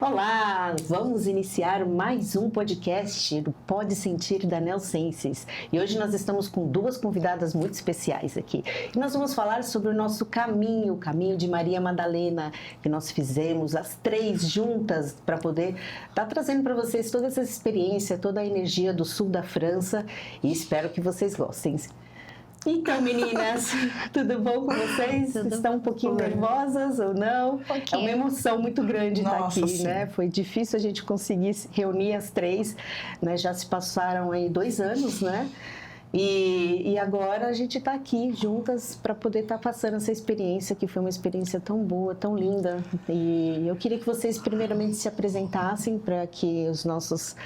Olá, vamos iniciar mais um podcast do Pode Sentir da Nelsenses. E hoje nós estamos com duas convidadas muito especiais aqui. E nós vamos falar sobre o nosso caminho, o caminho de Maria Madalena, que nós fizemos as três juntas para poder estar trazendo para vocês toda essa experiência, toda a energia do sul da França e espero que vocês gostem. Então, meninas, tudo bom com vocês? Estão um pouquinho nervosas ou não? É uma emoção muito grande estar aqui, sim. Né? Foi difícil a gente conseguir reunir as três, né? Já se passaram aí 2 anos, né? E agora a gente está aqui juntas para poder estar passando essa experiência, que foi uma experiência tão boa, tão linda. E eu queria que vocês primeiramente se apresentassem para que os nossos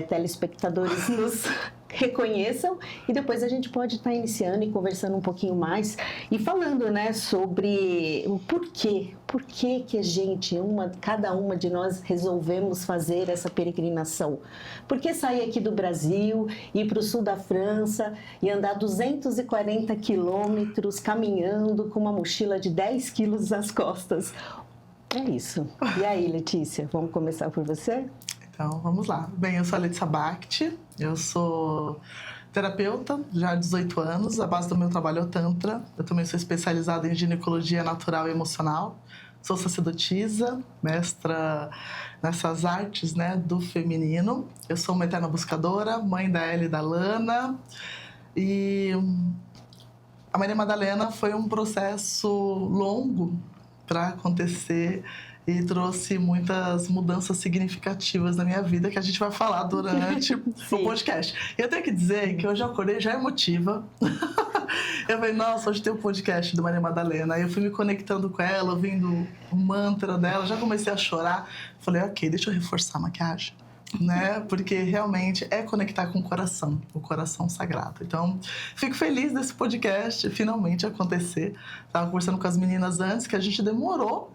telespectadores nos reconheçam e depois a gente pode estar iniciando e conversando um pouquinho mais e falando, né, sobre o porquê que a gente, cada uma de nós resolvemos fazer essa peregrinação. Por que sair aqui do Brasil, ir para o sul da França e andar 240 quilômetros caminhando com uma mochila de 10 quilos nas costas? É isso. E aí, Letícia, vamos começar por você? Então, vamos lá. Bem, eu sou a Letícia Bakhti, eu sou terapeuta já há 18 anos, a base do meu trabalho é o Tantra, eu também sou especializada em ginecologia natural e emocional, sou sacerdotisa, mestra nessas artes, né, do feminino, eu sou uma eterna buscadora, mãe da Ellie e da Lana, e a Maria Madalena foi um processo longo para acontecer e trouxe muitas mudanças significativas na minha vida que a gente vai falar durante o podcast. Eu tenho que dizer que hoje eu acordei já emotiva. Eu falei, nossa, hoje tem um podcast do Maria Madalena. Aí eu fui me conectando com ela, ouvindo o mantra dela, já comecei a chorar. Falei, ok, deixa eu reforçar a maquiagem, né? Porque realmente é conectar com o coração sagrado. Então, fico feliz desse podcast finalmente acontecer. Estava conversando com as meninas antes que a gente demorou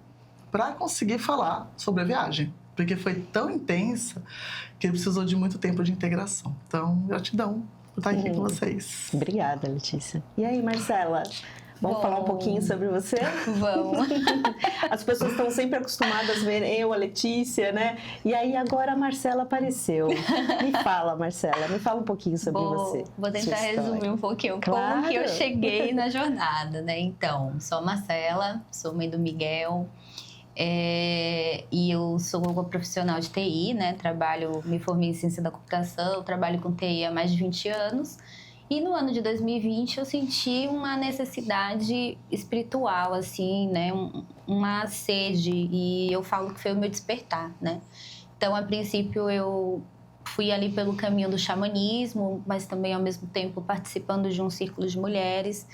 para conseguir falar sobre a viagem, porque foi tão intensa que precisou de muito tempo de integração. Então, gratidão por estar aqui com vocês. Obrigada, Letícia. E aí, Marcela? Vamos falar um pouquinho sobre você? Vamos. As pessoas estão sempre acostumadas a ver eu, a Letícia, né? E aí agora a Marcela apareceu. Me fala, Marcela, me fala um pouquinho sobre você. Vou tentar resumir um pouquinho como que eu cheguei na jornada, né? Então, sou a Marcela, sou mãe do Miguel. E eu sou uma profissional de TI, né? Me formei em ciência da computação, trabalho com TI há mais de 20 anos. E no ano de 2020 eu senti uma necessidade espiritual, assim, né? Uma sede, e eu falo que foi o meu despertar, né? Então, a princípio, eu fui ali pelo caminho do xamanismo, mas também, ao mesmo tempo, participando de um círculo de mulheres.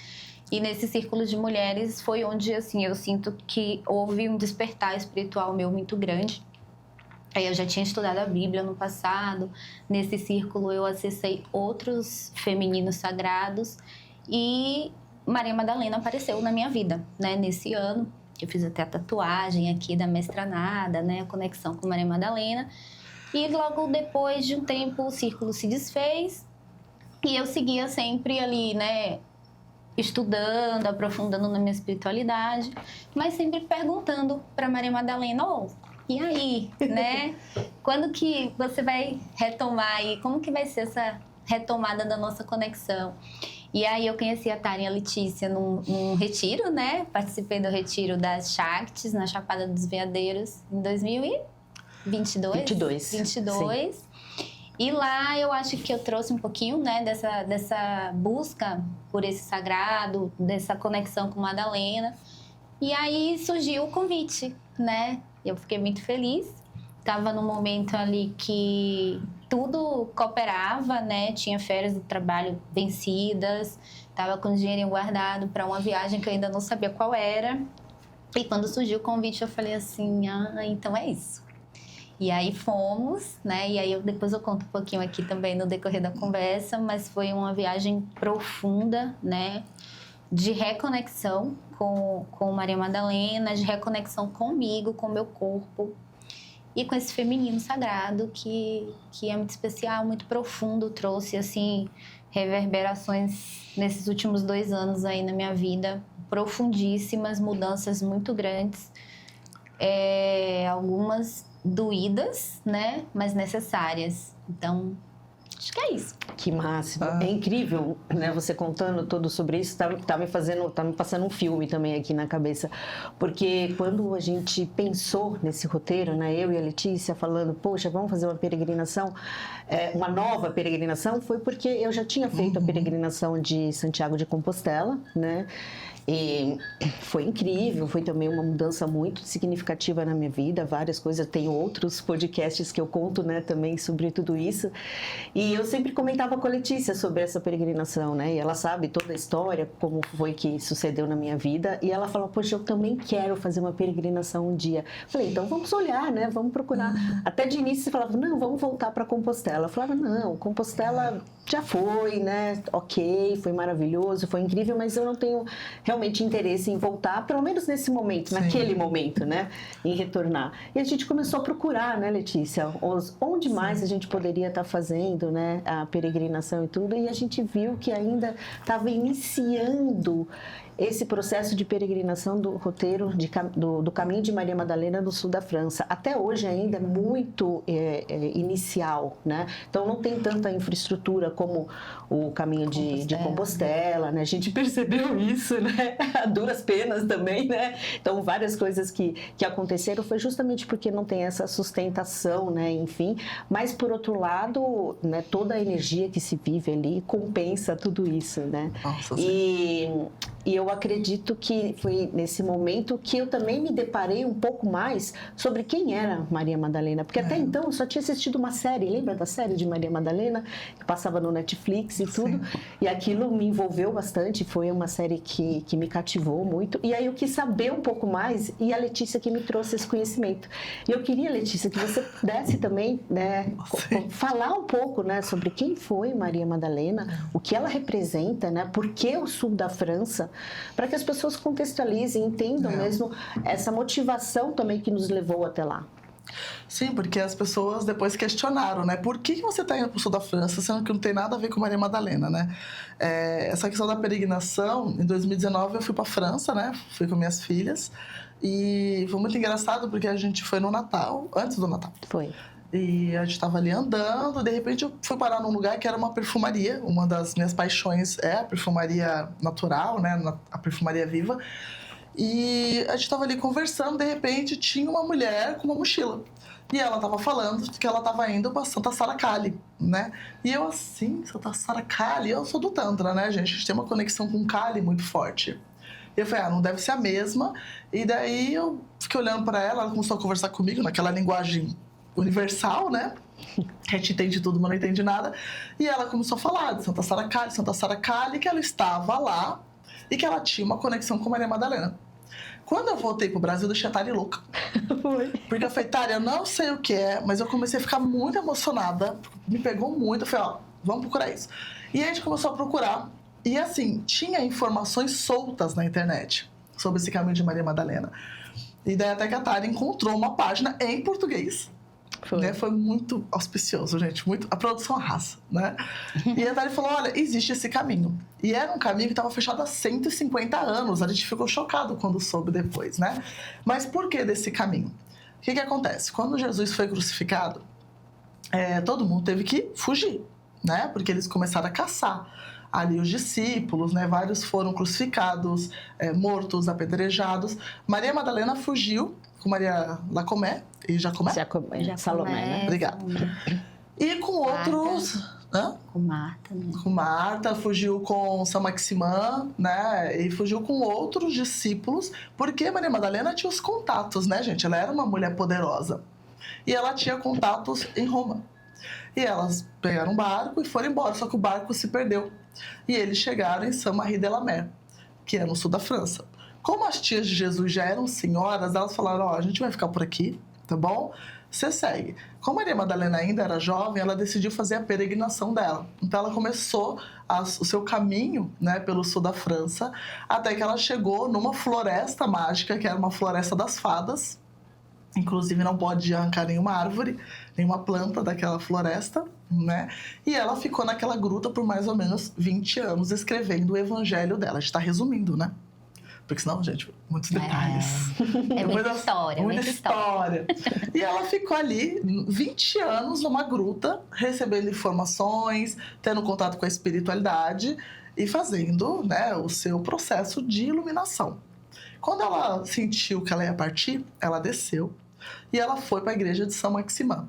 E nesse círculo de mulheres foi onde, assim, eu sinto que houve um despertar espiritual meu muito grande. Aí eu já tinha estudado a Bíblia no passado, nesse círculo eu acessei outros femininos sagrados e Maria Madalena apareceu na minha vida, né? Nesse ano, eu fiz até a tatuagem aqui da Mestranada, né? A conexão com Maria Madalena. E logo depois de um tempo o círculo se desfez e eu seguia sempre ali, né? Estudando, aprofundando na minha espiritualidade, mas sempre perguntando para Maria Madalena, e aí, né? Quando que você vai retomar e como que vai ser essa retomada da nossa conexão? E aí eu conheci a Tara e a Letícia num retiro, né? Participei do retiro das Shaktis, na Chapada dos Veadeiros, em 2022. 22. Sim. E lá eu acho que eu trouxe um pouquinho, né, dessa busca por esse sagrado, dessa conexão com Madalena. E aí surgiu o convite, né? Eu fiquei muito feliz. Estava num momento ali que tudo cooperava, né? Tinha férias do trabalho vencidas, estava com dinheirinho guardado para uma viagem que eu ainda não sabia qual era. E quando surgiu o convite, eu falei assim, então é isso. E aí fomos, né? E aí depois eu conto um pouquinho aqui também no decorrer da conversa, mas foi uma viagem profunda, né? De reconexão com Maria Madalena, de reconexão comigo, com o meu corpo e com esse feminino sagrado que é muito especial, muito profundo, trouxe, assim, reverberações nesses últimos 2 anos aí na minha vida, profundíssimas, mudanças muito grandes, algumas doídas, né? Mas necessárias. Então, acho que é isso. Que máximo. É incrível, né? Você contando tudo sobre isso, tá me passando um filme também aqui na cabeça. Porque quando a gente pensou nesse roteiro, né? Eu e a Letícia falando, poxa, vamos fazer uma peregrinação, uma nova peregrinação, foi porque eu já tinha feito a peregrinação de Santiago de Compostela, né? E foi incrível, foi também uma mudança muito significativa na minha vida, várias coisas. Tenho outros podcasts que eu conto, né, também sobre tudo isso. E eu sempre comentava com a Letícia sobre essa peregrinação, né? E ela sabe toda a história, como foi que sucedeu na minha vida. E ela falou, poxa, eu também quero fazer uma peregrinação um dia. Falei, então vamos olhar, né? Vamos procurar. Até de início você falava, não, vamos voltar para Compostela. Eu falava, não, Compostela já foi, né? Ok, foi maravilhoso, foi incrível, mas eu não tenho realmente interesse em voltar, pelo menos nesse momento, naquele momento, né? Em retornar. E a gente começou a procurar, né, Letícia? Onde mais a gente poderia estar fazendo, né? A peregrinação e tudo. E a gente viu que ainda estava iniciando esse processo de peregrinação do roteiro do Caminho de Maria Madalena no sul da França. Até hoje ainda é muito inicial, né? Então não tem tanta infraestrutura como o Caminho de Compostela, né? A gente percebeu isso, né? A duras penas também, né? Então várias coisas que aconteceram foi justamente porque não tem essa sustentação, né? Enfim, mas por outro lado, né? Toda a energia que se vive ali compensa tudo isso, né? Nossa, E eu acredito que foi nesse momento que eu também me deparei um pouco mais sobre quem era Maria Madalena. Porque até então eu só tinha assistido uma série, lembra da série de Maria Madalena? Que passava no Netflix e tudo. Sim. E aquilo me envolveu bastante, foi uma série que me cativou muito. E aí eu quis saber um pouco mais e a Letícia que me trouxe esse conhecimento. E eu queria, Letícia, que você pudesse também, né, falar um pouco, né, sobre quem foi Maria Madalena, o que ela representa, né, por que o sul da França, para que as pessoas contextualizem, entendam mesmo essa motivação também que nos levou até lá. Sim, porque as pessoas depois questionaram, né? Por que você está indo para o sul da França, sendo que não tem nada a ver com Maria Madalena, né? Essa questão da peregrinação, em 2019 eu fui para a França, né? Fui com minhas filhas e foi muito engraçado porque a gente foi no Natal, antes do Natal. Foi. E a gente estava ali andando, de repente eu fui parar num lugar que era uma perfumaria. Uma das minhas paixões é a perfumaria natural, né? A perfumaria viva. E a gente estava ali conversando, de repente tinha uma mulher com uma mochila. E ela estava falando que ela estava indo para Santa Sara Cali, né? E eu assim, Santa Sara Cali? Eu sou do Tantra, né, gente? A gente tem uma conexão com Cali muito forte. E eu falei, não deve ser a mesma. E daí eu fiquei olhando para ela, ela começou a conversar comigo naquela linguagem universal, né? A gente entende tudo, mas não entende nada. E ela começou a falar de Santa Sara Cali, que ela estava lá e que ela tinha uma conexão com Maria Madalena. Quando eu voltei pro Brasil, eu deixei a Tari louca. Porque eu falei, Tari, eu não sei o que é, mas eu comecei a ficar muito emocionada. Me pegou muito. Eu falei, vamos procurar isso. E a gente começou a procurar. E assim, tinha informações soltas na internet sobre esse caminho de Maria Madalena. E daí até que a Tari encontrou uma página em português. Foi muito auspicioso, gente. A produção arrasa, né? E a Tari falou, olha, existe esse caminho. E era um caminho que estava fechado há 150 anos. A gente ficou chocado quando soube depois, né? Mas por que desse caminho? O que acontece? Quando Jesus foi crucificado, todo mundo teve que fugir, né? Porque eles começaram a caçar ali os discípulos, né? Vários foram crucificados, mortos, apedrejados. Maria Madalena fugiu com Maria Lacomé e Jacomé. Salomé, né? Obrigada. E com outros... Com Marta, né? Com Marta, fugiu com São Maximã, né? E fugiu com outros discípulos, porque Maria Madalena tinha os contatos, né, gente? Ela era uma mulher poderosa. E ela tinha contatos em Roma. E elas pegaram um barco e foram embora, só que o barco se perdeu. E eles chegaram em Saint-Marie-de-la-Mer, que é no sul da França. Como as tias de Jesus já eram senhoras, elas falaram, a gente vai ficar por aqui, tá bom? Você segue. Como Maria Madalena ainda era jovem, ela decidiu fazer a peregrinação dela. Então ela começou o seu caminho, né, pelo sul da França, até que ela chegou numa floresta mágica, que era uma floresta das fadas. Inclusive não pode arrancar nenhuma árvore, nenhuma planta daquela floresta, né? E ela ficou naquela gruta por mais ou menos 20 anos escrevendo o evangelho dela. A gente está resumindo, né? Porque senão, gente, muitos detalhes. É muita história, muita história. E ela ficou ali 20 anos numa gruta, recebendo informações, tendo contato com a espiritualidade e fazendo, né, o seu processo de iluminação. Quando ela sentiu que ela ia partir, ela desceu e ela foi para a igreja de São Maximin.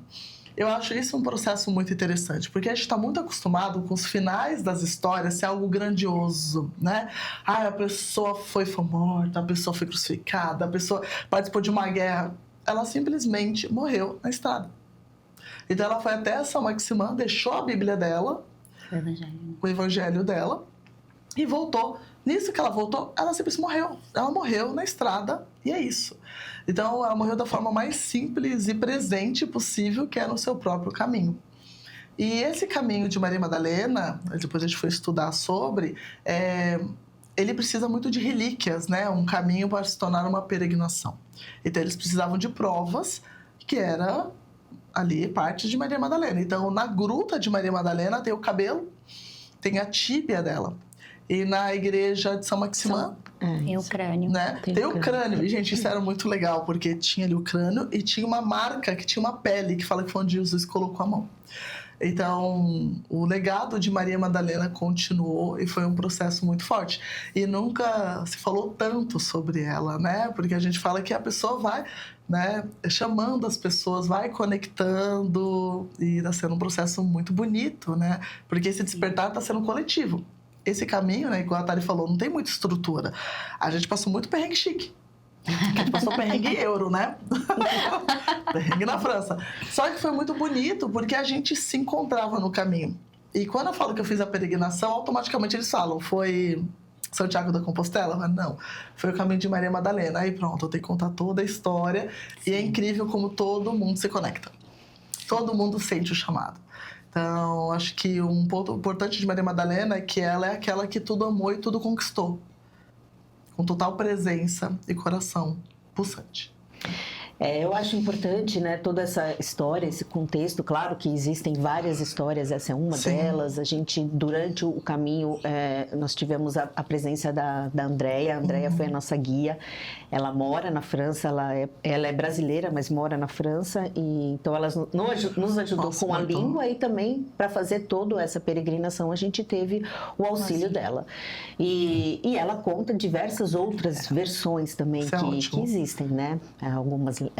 Eu acho isso um processo muito interessante, porque a gente está muito acostumado com os finais das histórias ser algo grandioso, né? Ah, a pessoa foi morta, a pessoa foi crucificada, a pessoa participou de uma guerra. Ela simplesmente morreu na estrada. Então ela foi até São Maximin, deixou a Bíblia dela, o evangelho dela, e voltou. Nisso que ela voltou, ela simplesmente morreu. Ela morreu na estrada e é isso. Então, ela morreu da forma mais simples e presente possível, que é no seu próprio caminho. E esse caminho de Maria Madalena, depois a gente foi estudar sobre, ele precisa muito de relíquias, né? Um caminho para se tornar uma peregrinação. Então, eles precisavam de provas, que era ali parte de Maria Madalena. Então, na gruta de Maria Madalena tem o cabelo, tem a tíbia dela. E na igreja de São Maximin... Tem o crânio. Né? Tem o crânio. E, gente, isso era muito legal, porque tinha ali o crânio e tinha uma marca que tinha uma pele, que fala que foi onde Jesus colocou a mão. Então, o legado de Maria Madalena continuou e foi um processo muito forte. E nunca se falou tanto sobre ela, né? Porque a gente fala que a pessoa vai, né, chamando as pessoas, vai conectando, e está sendo um processo muito bonito, né? Porque esse despertar está sendo coletivo. Esse caminho, né, igual a Tari falou, não tem muita estrutura. A gente passou muito perrengue chique. A gente passou perrengue euro, né? Perrengue na França. Só que foi muito bonito porque a gente se encontrava no caminho. E quando eu falo que eu fiz a peregrinação, automaticamente eles falam, foi Santiago da Compostela? Mas não, foi o caminho de Maria Madalena. Aí pronto, eu tenho que contar toda a história. Sim. E é incrível como todo mundo se conecta. Todo mundo sente o chamado. Então, acho que um ponto importante de Maria Madalena é que ela é aquela que tudo amou e tudo conquistou. Com total presença e coração pulsante. Eu acho importante, né, toda essa história, esse contexto. Claro que existem várias histórias, essa é uma Sim. delas. A gente, durante o caminho, nós tivemos a presença da Andréia. A Andréia foi a nossa guia. Ela mora na França, ela é brasileira, mas mora na França. E, então, ela nos ajudou com a língua e também para fazer toda essa peregrinação, a gente teve o auxílio dela. E ela conta diversas outras versões também que existem, né? Algumas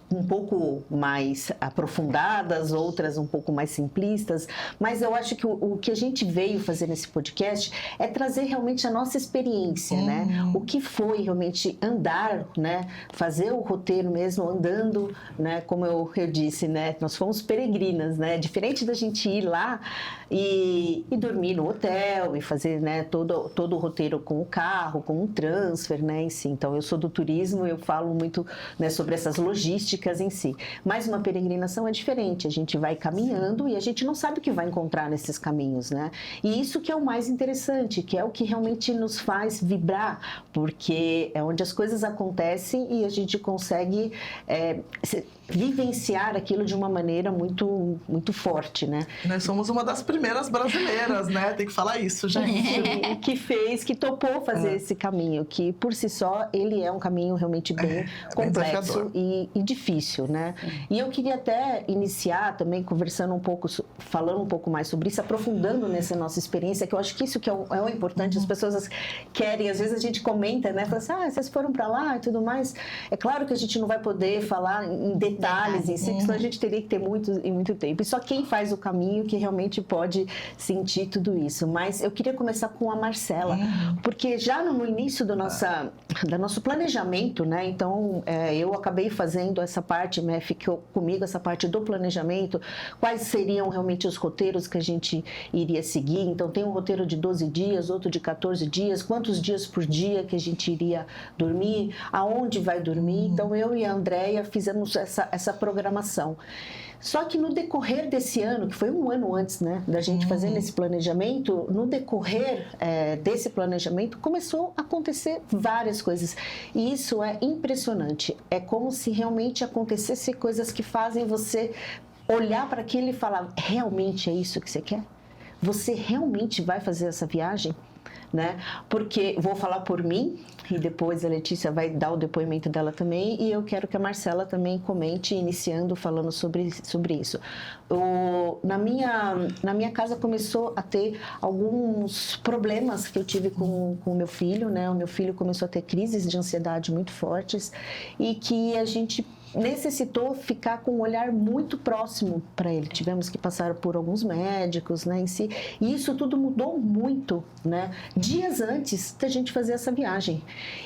um pouco mais aprofundadas, outras um pouco mais simplistas, mas eu acho que o que a gente veio fazer nesse podcast é trazer realmente a nossa experiência, né? O que foi realmente andar, né? Fazer o roteiro mesmo andando, né? Como eu disse, né? Nós fomos peregrinas, né? Diferente da gente ir lá e dormir no hotel e fazer, né? Todo o roteiro com o carro, com um transfer, né? Em si. Então, eu sou do turismo, eu falo muito, né, sobre essas logísticas em si. Mas uma peregrinação é diferente, a gente vai caminhando e a gente não sabe o que vai encontrar nesses caminhos, né? E isso que é o mais interessante, que é o que realmente nos faz vibrar, porque é onde as coisas acontecem e a gente consegue vivenciar aquilo de uma maneira muito, muito forte, né? Nós somos uma das primeiras brasileiras, né? Tem que falar isso, gente. Que topou fazer esse caminho, que por si só ele é um caminho realmente bem complexo e difícil, né? E eu queria até iniciar também conversando um pouco, falando um pouco mais sobre isso, aprofundando nessa nossa experiência, que eu acho que isso que é o importante. As pessoas querem, às vezes a gente comenta, né? Fala assim, vocês foram para lá e tudo mais. É claro que a gente não vai poder falar em detalhes em si, senão a gente teria que ter muito tempo. E só quem faz o caminho que realmente pode sentir tudo isso. Mas eu queria começar com a Marcela, porque já no início do nosso planejamento, né? Então, eu acabei fazendo essa parte, né? Ficou comigo essa parte do planejamento, quais seriam realmente os roteiros que a gente iria seguir. Então, tem um roteiro de 12 dias, outro de 14 dias, quantos dias por dia que a gente iria dormir, aonde vai dormir. Então, eu e a Andréia fizemos essa programação. Só que no decorrer desse ano, que foi um ano antes, né, da gente fazer esse planejamento, no decorrer desse planejamento, começou a acontecer várias coisas. E isso é impressionante. É como se realmente acontecessem coisas que fazem você olhar para aquilo e falar, realmente é isso que você quer? Você realmente vai fazer essa viagem? né? Porque vou falar por mim e depois a Letícia vai dar o depoimento dela também e eu quero que a Marcela também comente, iniciando falando sobre isso. Na minha casa começou a ter alguns problemas que eu tive com o meu filho, né? O meu filho começou a ter crises de ansiedade muito fortes e que a gente necessitou ficar com um olhar muito próximo para ele. Tivemos que passar por alguns médicos, né, em si. E isso tudo mudou muito, né? Dias antes da gente fazer essa viagem.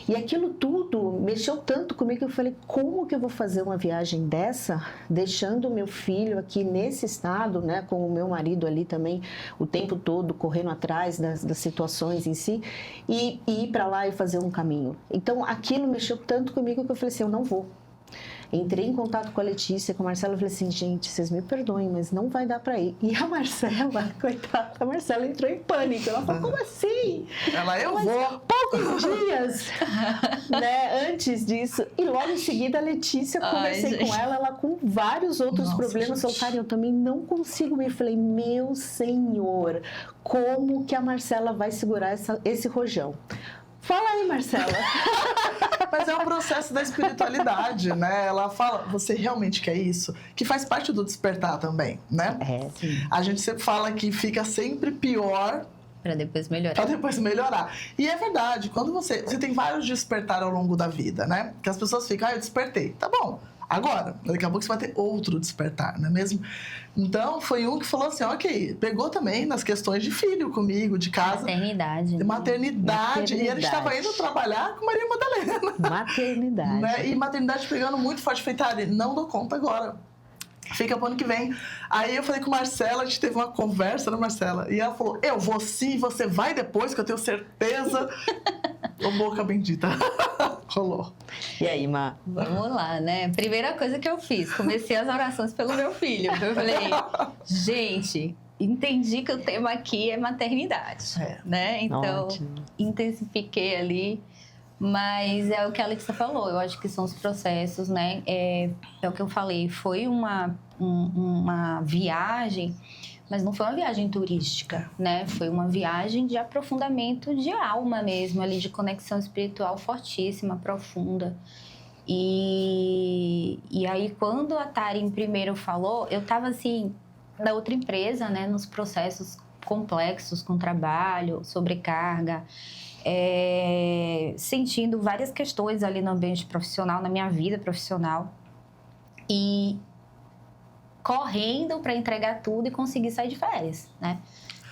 E aquilo tudo mexeu tanto comigo que eu falei, como que eu vou fazer uma viagem dessa, deixando o meu filho aqui nesse estado, né, com o meu marido ali também, o tempo todo correndo atrás das situações em si, e ir para lá e fazer um caminho. Então, aquilo mexeu tanto comigo que eu falei assim, eu não vou. Entrei em contato com a Letícia, com a Marcela, e falei assim, gente, vocês me perdoem, mas não vai dar para ir. E a Marcela, coitada, a Marcela entrou em pânico. Ela falou, como assim? Eu vou. Poucos dias, né, antes disso. E logo em seguida a Letícia, conversei com ela com vários outros problemas. Falou, Karen, eu também não consigo ir. Eu falei, meu Senhor, como que a Marcela vai segurar esse rojão? Fala aí, Marcela. Mas é um processo da espiritualidade, né? Ela fala, você realmente quer isso? Que faz parte do despertar também, né? Sim. A gente sempre fala que fica sempre pior para depois melhorar. Para depois melhorar. E é verdade, quando você tem vários despertar ao longo da vida, né? Que as pessoas ficam, eu despertei. Tá bom, agora, daqui a pouco você vai ter outro despertar, não é mesmo? Então, foi um que falou assim, ok, pegou também nas questões de filho comigo, de casa. Maternidade. Né? Maternidade. E ele estava indo trabalhar com Maria Madalena. Maternidade. Né? E maternidade pegando muito forte. Falei, Tari, não dou conta agora. Fica pro ano que vem. Aí eu falei com a Marcela, a gente teve uma conversa, né, Marcela? E ela falou, eu vou sim, você vai depois, que eu tenho certeza. Ô, boca bendita. Rolou. E aí, Má? Vamos lá, né? Primeira coisa que eu fiz, comecei as orações pelo meu filho. Eu falei, gente, entendi que o tema aqui é maternidade, né? Então, intensifiquei ali. Mas é o que a Letícia falou, eu acho que são os processos, né? É o que eu falei, foi uma viagem, mas não foi uma viagem turística, né? Foi uma viagem de aprofundamento de alma mesmo, ali de conexão espiritual fortíssima, profunda. E aí, quando a Tari primeiro falou, eu estava assim, da outra empresa, né? Nos processos complexos com trabalho, sobrecarga, sentindo várias questões ali no ambiente profissional, na minha vida profissional, e correndo para entregar tudo e conseguir sair de férias, né?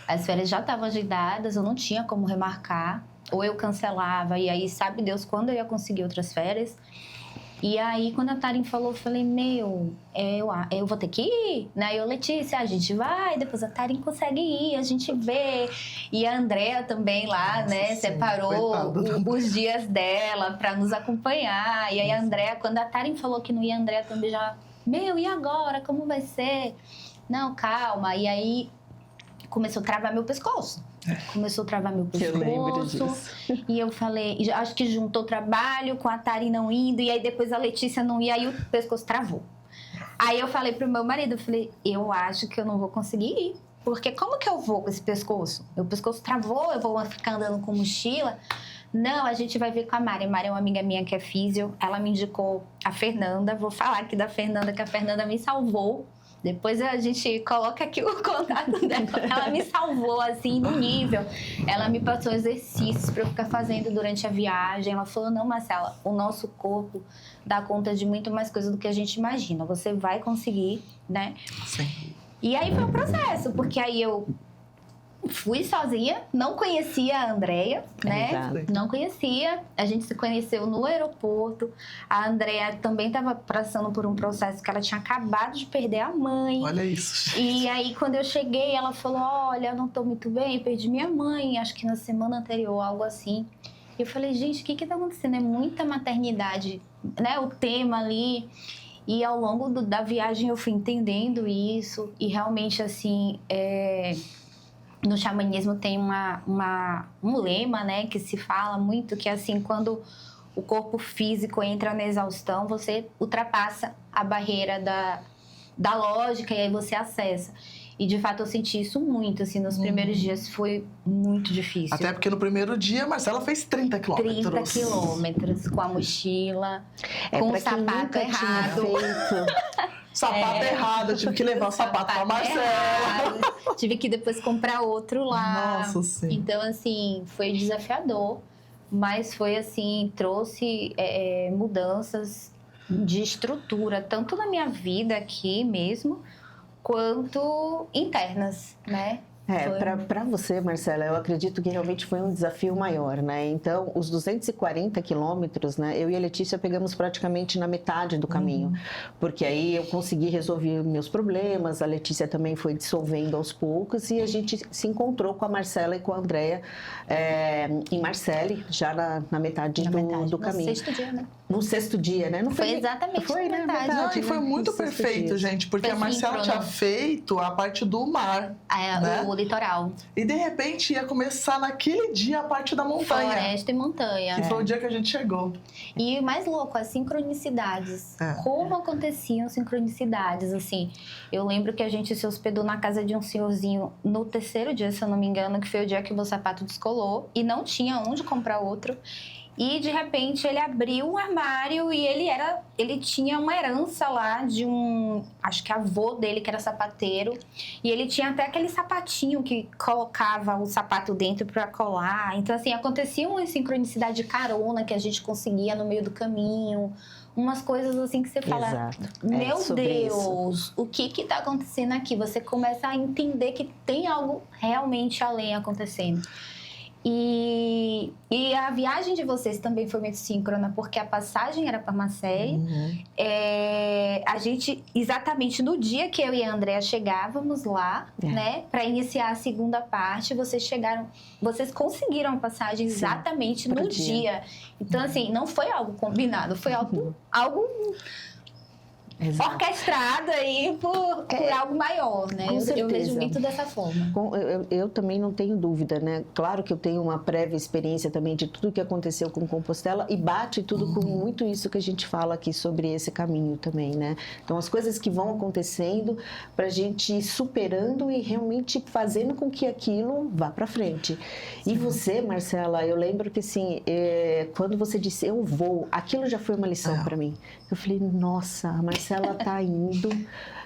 As férias já estavam agendadas, eu não tinha como remarcar, ou eu cancelava, e aí sabe Deus quando eu ia conseguir outras férias. E aí, quando a Tari falou, eu falei, eu vou ter que ir, né? E eu, Letícia, a gente vai, depois a Tari consegue ir, a gente vê. E a Andrea também lá, né? Sim, separou os dias dela para nos acompanhar. E aí a Andrea, quando a Tari falou que não ia, a Andrea também já, e agora? Como vai ser? Não, calma. E aí, começou a travar meu pescoço. Eu lembro disso. E eu falei, acho que juntou trabalho com a Tari não indo, e aí depois a Letícia não ia, aí o pescoço travou. Aí eu falei pro meu marido, eu acho que eu não vou conseguir ir, porque como que eu vou com esse pescoço? Meu pescoço travou, eu vou ficar andando com mochila. Não, a gente vai ver com a Mari. A Mari é uma amiga minha que é físio, ela me indicou a Fernanda, vou falar aqui da Fernanda, que a Fernanda me salvou. Depois a gente coloca aqui o contato dela. Ela me salvou, assim, no nível. Ela me passou exercícios para eu ficar fazendo durante a viagem. Ela falou, não, Marcela, o nosso corpo dá conta de muito mais coisa do que a gente imagina. Você vai conseguir, né? Sim. E aí foi um processo, porque aí eu fui sozinha, não conhecia a Andrea, né? Exato. Não conhecia. A gente se conheceu no aeroporto. A Andrea também estava passando por um processo que ela tinha acabado de perder a mãe. Olha isso, gente. E aí, quando eu cheguei, ela falou, olha, eu não tô muito bem, perdi minha mãe, acho que na semana anterior, algo assim. E eu falei, gente, o que tá acontecendo? É muita maternidade, né? O tema ali. E ao longo da viagem eu fui entendendo isso. E realmente, assim, no xamanismo tem um lema, né, que se fala muito, que é assim, quando o corpo físico entra na exaustão, você ultrapassa a barreira da lógica e aí você acessa. E, de fato, eu senti isso muito, assim, nos primeiros dias foi muito difícil. Até porque no primeiro dia, a Marcela fez 30 quilômetros. 30 quilômetros com a mochila, com o sapato errado. Sapato errado, eu tive que levar o sapato pra Marcela. Tive que depois comprar outro lá. Nossa, sim. Então, assim, foi desafiador, mas foi assim, trouxe mudanças de estrutura, tanto na minha vida aqui mesmo, quanto internas, né? Para você, Marcela, eu acredito que realmente foi um desafio maior, né? Então, os 240 quilômetros, né? Eu e a Letícia pegamos praticamente na metade do caminho, porque aí eu consegui resolver meus problemas, a Letícia também foi dissolvendo aos poucos e a gente se encontrou com a Marcela e com a Andréia em Marseille, já na metade do caminho. No sexto dia, né? No sexto dia, né? Não foi exatamente foi, na né? metade. Não, e foi muito perfeito, gente, porque a Marcela tinha feito a parte do mar, né? O litoral. E de repente ia começar naquele dia a parte da montanha. Floresta e montanha. Que foi o dia que a gente chegou. E o mais louco, as sincronicidades. Como aconteciam sincronicidades, assim. Eu lembro que a gente se hospedou na casa de um senhorzinho no terceiro dia, se eu não me engano, que foi o dia que o meu sapato descolou. E não tinha onde comprar outro. E, de repente, ele abriu um armário e ele tinha uma herança lá de acho que avô dele, que era sapateiro. E ele tinha até aquele sapatinho que colocava o sapato dentro para colar. Então, assim, acontecia uma sincronicidade de carona que a gente conseguia no meio do caminho. Umas coisas assim que você fala, exato. Meu Deus, o que tá acontecendo aqui? Você começa a entender que tem algo realmente além acontecendo. E a viagem de vocês também foi muito síncrona, porque a passagem era para Marseille. A gente, exatamente no dia que eu e a Andréa chegávamos lá, né, para iniciar a segunda parte, vocês conseguiram a passagem exatamente no dia. Então, assim, não foi algo combinado, foi algo orquestrado aí por algo maior, né? Eu vejo muito dessa forma. Eu também não tenho dúvida, né? Claro que eu tenho uma prévia experiência também de tudo que aconteceu com Compostela e bate tudo com muito isso que a gente fala aqui sobre esse caminho também, né? Então, as coisas que vão acontecendo pra gente ir superando e realmente fazendo com que aquilo vá pra frente. Sim. E você, Marcela, eu lembro que assim, quando você disse eu vou, aquilo já foi uma lição pra mim. Eu falei, nossa, a Marcela tá indo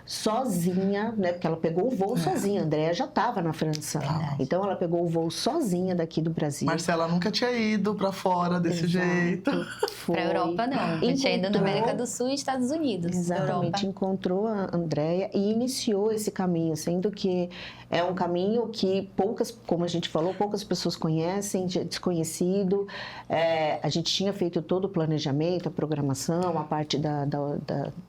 sozinha, né? Porque ela pegou o voo sozinha. A Andréa já estava na França. Então, ela pegou o voo sozinha daqui do Brasil. Marcela nunca tinha ido para fora desse jeito. Para Europa, não. A gente tinha ido na América do Sul e Estados Unidos. Exatamente. Encontrou a Andréa e iniciou esse caminho, sendo que é um caminho que como a gente falou, poucas pessoas conhecem, desconhecido. A gente tinha feito todo o planejamento, a programação, a parte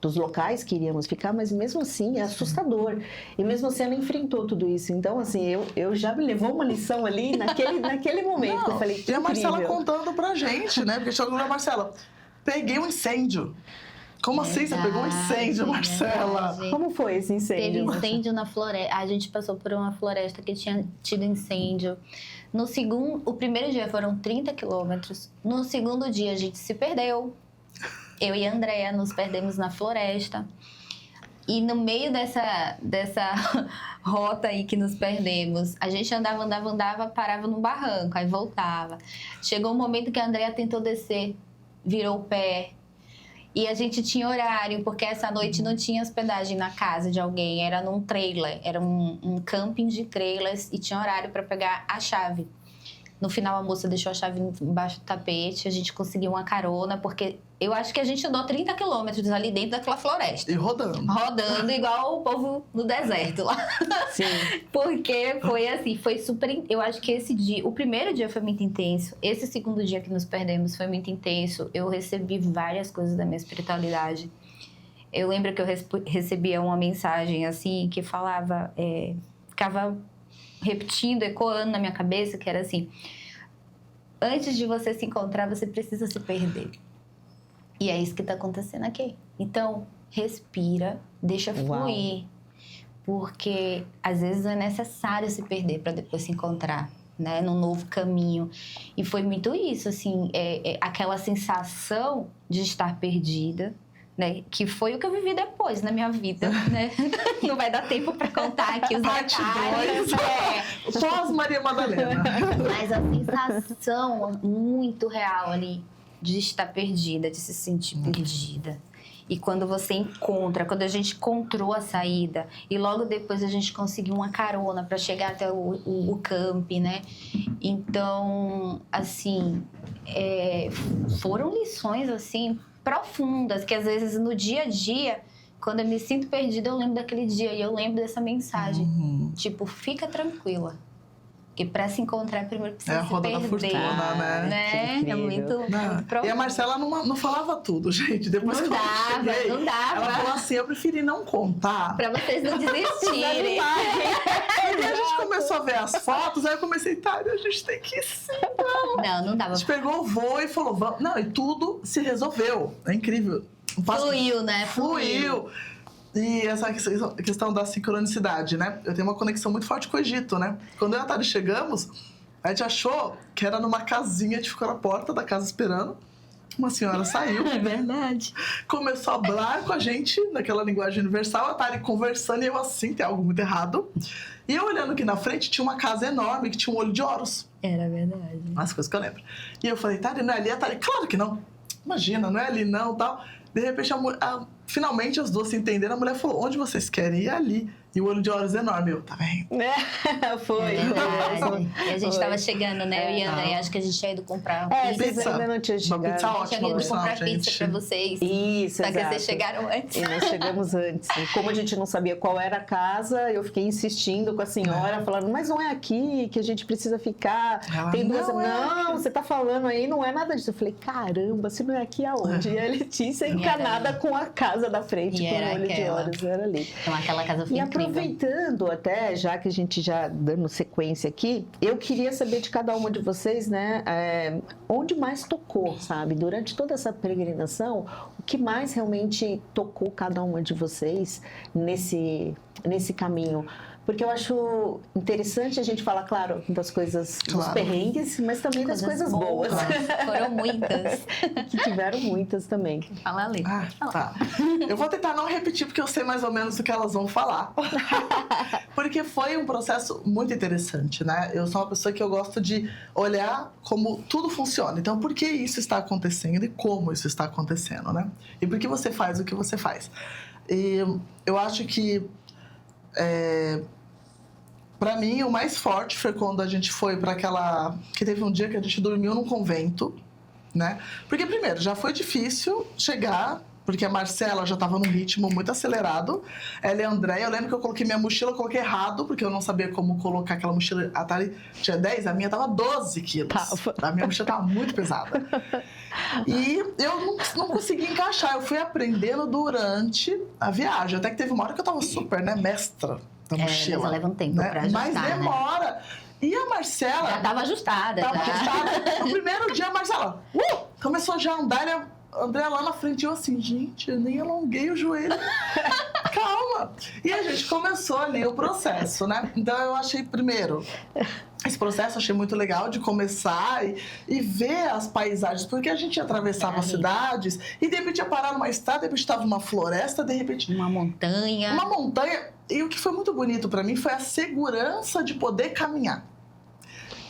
dos locais que iríamos ficar, mas mesmo assim é assustador. E mesmo assim ela enfrentou tudo isso. Então, assim, eu já me levou uma lição ali naquele momento. Não, eu falei, que e a Marcela incrível. Contando pra gente, né? Porque chegou na Marcela, peguei um incêndio. Como assim você pegou um incêndio, Marcela? Como foi esse incêndio? Teve incêndio na floresta. A gente passou por uma floresta que tinha tido incêndio. O primeiro dia foram 30 quilômetros. No segundo dia a gente se perdeu. Eu e a Andréa nos perdemos na floresta. E no meio dessa rota aí que nos perdemos, a gente andava, parava num barranco, aí voltava. Chegou um momento que a Andréa tentou descer, virou o pé. E a gente tinha horário, porque essa noite não tinha hospedagem na casa de alguém, era num trailer, era um camping de trailers e tinha horário para pegar a chave. No final, a moça deixou a chave embaixo do tapete, a gente conseguiu uma carona, porque eu acho que a gente andou 30 quilômetros ali dentro daquela floresta. E rodando. Rodando igual o povo no deserto lá. Sim. Porque foi assim, foi super... Eu acho que esse dia... O primeiro dia foi muito intenso. Esse segundo dia que nos perdemos foi muito intenso. Eu recebi várias coisas da minha espiritualidade. Eu lembro que eu recebia uma mensagem assim, que falava... ficava repetindo, ecoando na minha cabeça, que era assim: antes de você se encontrar, você precisa se perder. E é isso que está acontecendo aqui. Então, respira, deixa fluir. Porque, às vezes, é necessário se perder para depois se encontrar, né? Num novo caminho. E foi muito isso, assim, aquela sensação de estar perdida, né? Que foi o que eu vivi depois na minha vida, né? Não vai dar tempo para contar aqui os Parte detalhes. 2, pós Maria Madalena. Mas a sensação muito real ali de estar perdida, de se sentir perdida. E quando você encontra, quando a gente encontrou a saída e logo depois a gente conseguiu uma carona para chegar até o camp, né? Então, assim, foram lições, assim, profundas, que às vezes no dia a dia, quando eu me sinto perdida, eu lembro daquele dia e eu lembro dessa mensagem. Tipo, fica tranquila. Porque pra se encontrar, primeiro precisa a roda se perder. da fortuna, né? É muito profundo. E a Marcela não falava tudo, gente. Depois Não que eu dava, cheguei, não dava. ela falou assim, eu preferi não contar. Pra vocês não desistirem. E a gente começou a ver as fotos, aí eu comecei, a gente tem que ir sim. Não A dava. gente pegou o voo e falou, vamos. Não, e tudo se resolveu. É incrível. Fluiu, né? Fluiu. E essa questão da sincronicidade, né? Eu tenho uma conexão muito forte com o Egito, né? Quando eu e a Tari chegamos, a gente achou que era numa casinha, a gente ficou na porta da casa esperando. Uma senhora saiu. É verdade. Começou a falar com a gente naquela linguagem universal, a Tari conversando e eu assim, tem algo muito errado. E eu olhando aqui na frente, tinha uma casa enorme que tinha um olho de Horus. Era verdade. As coisas que eu lembro. E eu falei, Tari, não é ali? A Tari, claro que não. Imagina, não é ali não, tal. De repente, finalmente as duas se entenderam. A mulher falou, onde vocês querem ir? Ali. E o olho de Horus enorme. Eu, tá vendo? Foi. Verdade. E a gente Foi. tava chegando, né? Eu e a André, acho que a gente tinha ido comprar vocês pizza. ainda não tinham Uma pizza chegado. A gente tinha ótima, ido comprar gente. pizza pra vocês. Isso, Só que exato. vocês chegaram antes. E nós chegamos antes. E como a gente não sabia qual era a casa, eu fiquei insistindo com a senhora, falando, mas não é aqui que a gente precisa ficar. Ela, Tem duas. não, Não, você tá falando aí, não é nada disso. Eu falei, caramba, se não é aqui aonde? E a Letícia encanada com a casa da frente, E com o era olho de aquela. Horus, era ali. Então aquela casa foi E incrível. aproveitando até, já que a gente já dando sequência aqui, eu queria saber de cada uma de vocês, né, onde mais tocou, sabe? Durante toda essa peregrinação, o que mais realmente tocou cada uma de vocês nesse caminho? Porque eu acho interessante a gente falar, claro, das coisas, dos perrengues, mas também das coisas boas. Foram muitas. Que tiveram muitas também. Fala ali. Tá. Eu vou tentar não repetir, porque eu sei mais ou menos o que elas vão falar. Porque foi um processo muito interessante, né? Eu sou uma pessoa que eu gosto de olhar como tudo funciona. Então, por que isso está acontecendo e como isso está acontecendo, né? E por que você faz o que você faz. E eu acho que pra mim, o mais forte foi quando a gente foi pra aquela... Que teve um dia que a gente dormiu num convento, né? Porque, primeiro, já foi difícil chegar, porque a Marcela já tava num ritmo muito acelerado. Ela e a Andréia, eu lembro que eu coloquei minha mochila, eu coloquei errado, porque eu não sabia como colocar aquela mochila. A Tari tinha 10, a minha tava 12 quilos. A minha mochila tava muito pesada. E eu não consegui encaixar. Eu fui aprendendo durante a viagem. Até que teve uma hora que eu tava super, né, mestra da mochila. Mas leva um tempo, né? pra ajustar, Mas demora. Né? E a Marcela... Já tava ajustada. Tava já. ajustada. No primeiro dia, a Marcela começou já a andar, e a André lá na frente, eu assim, gente, eu nem alonguei o joelho. Calma. E a gente começou ali o processo, né? Então eu achei, primeiro, esse processo eu achei muito legal de começar e ver as paisagens, porque a gente atravessava as cidades e de repente ia parar numa estrada, de repente estava numa floresta, de repente... Uma montanha. Uma montanha. E o que foi muito bonito para mim foi a segurança de poder caminhar.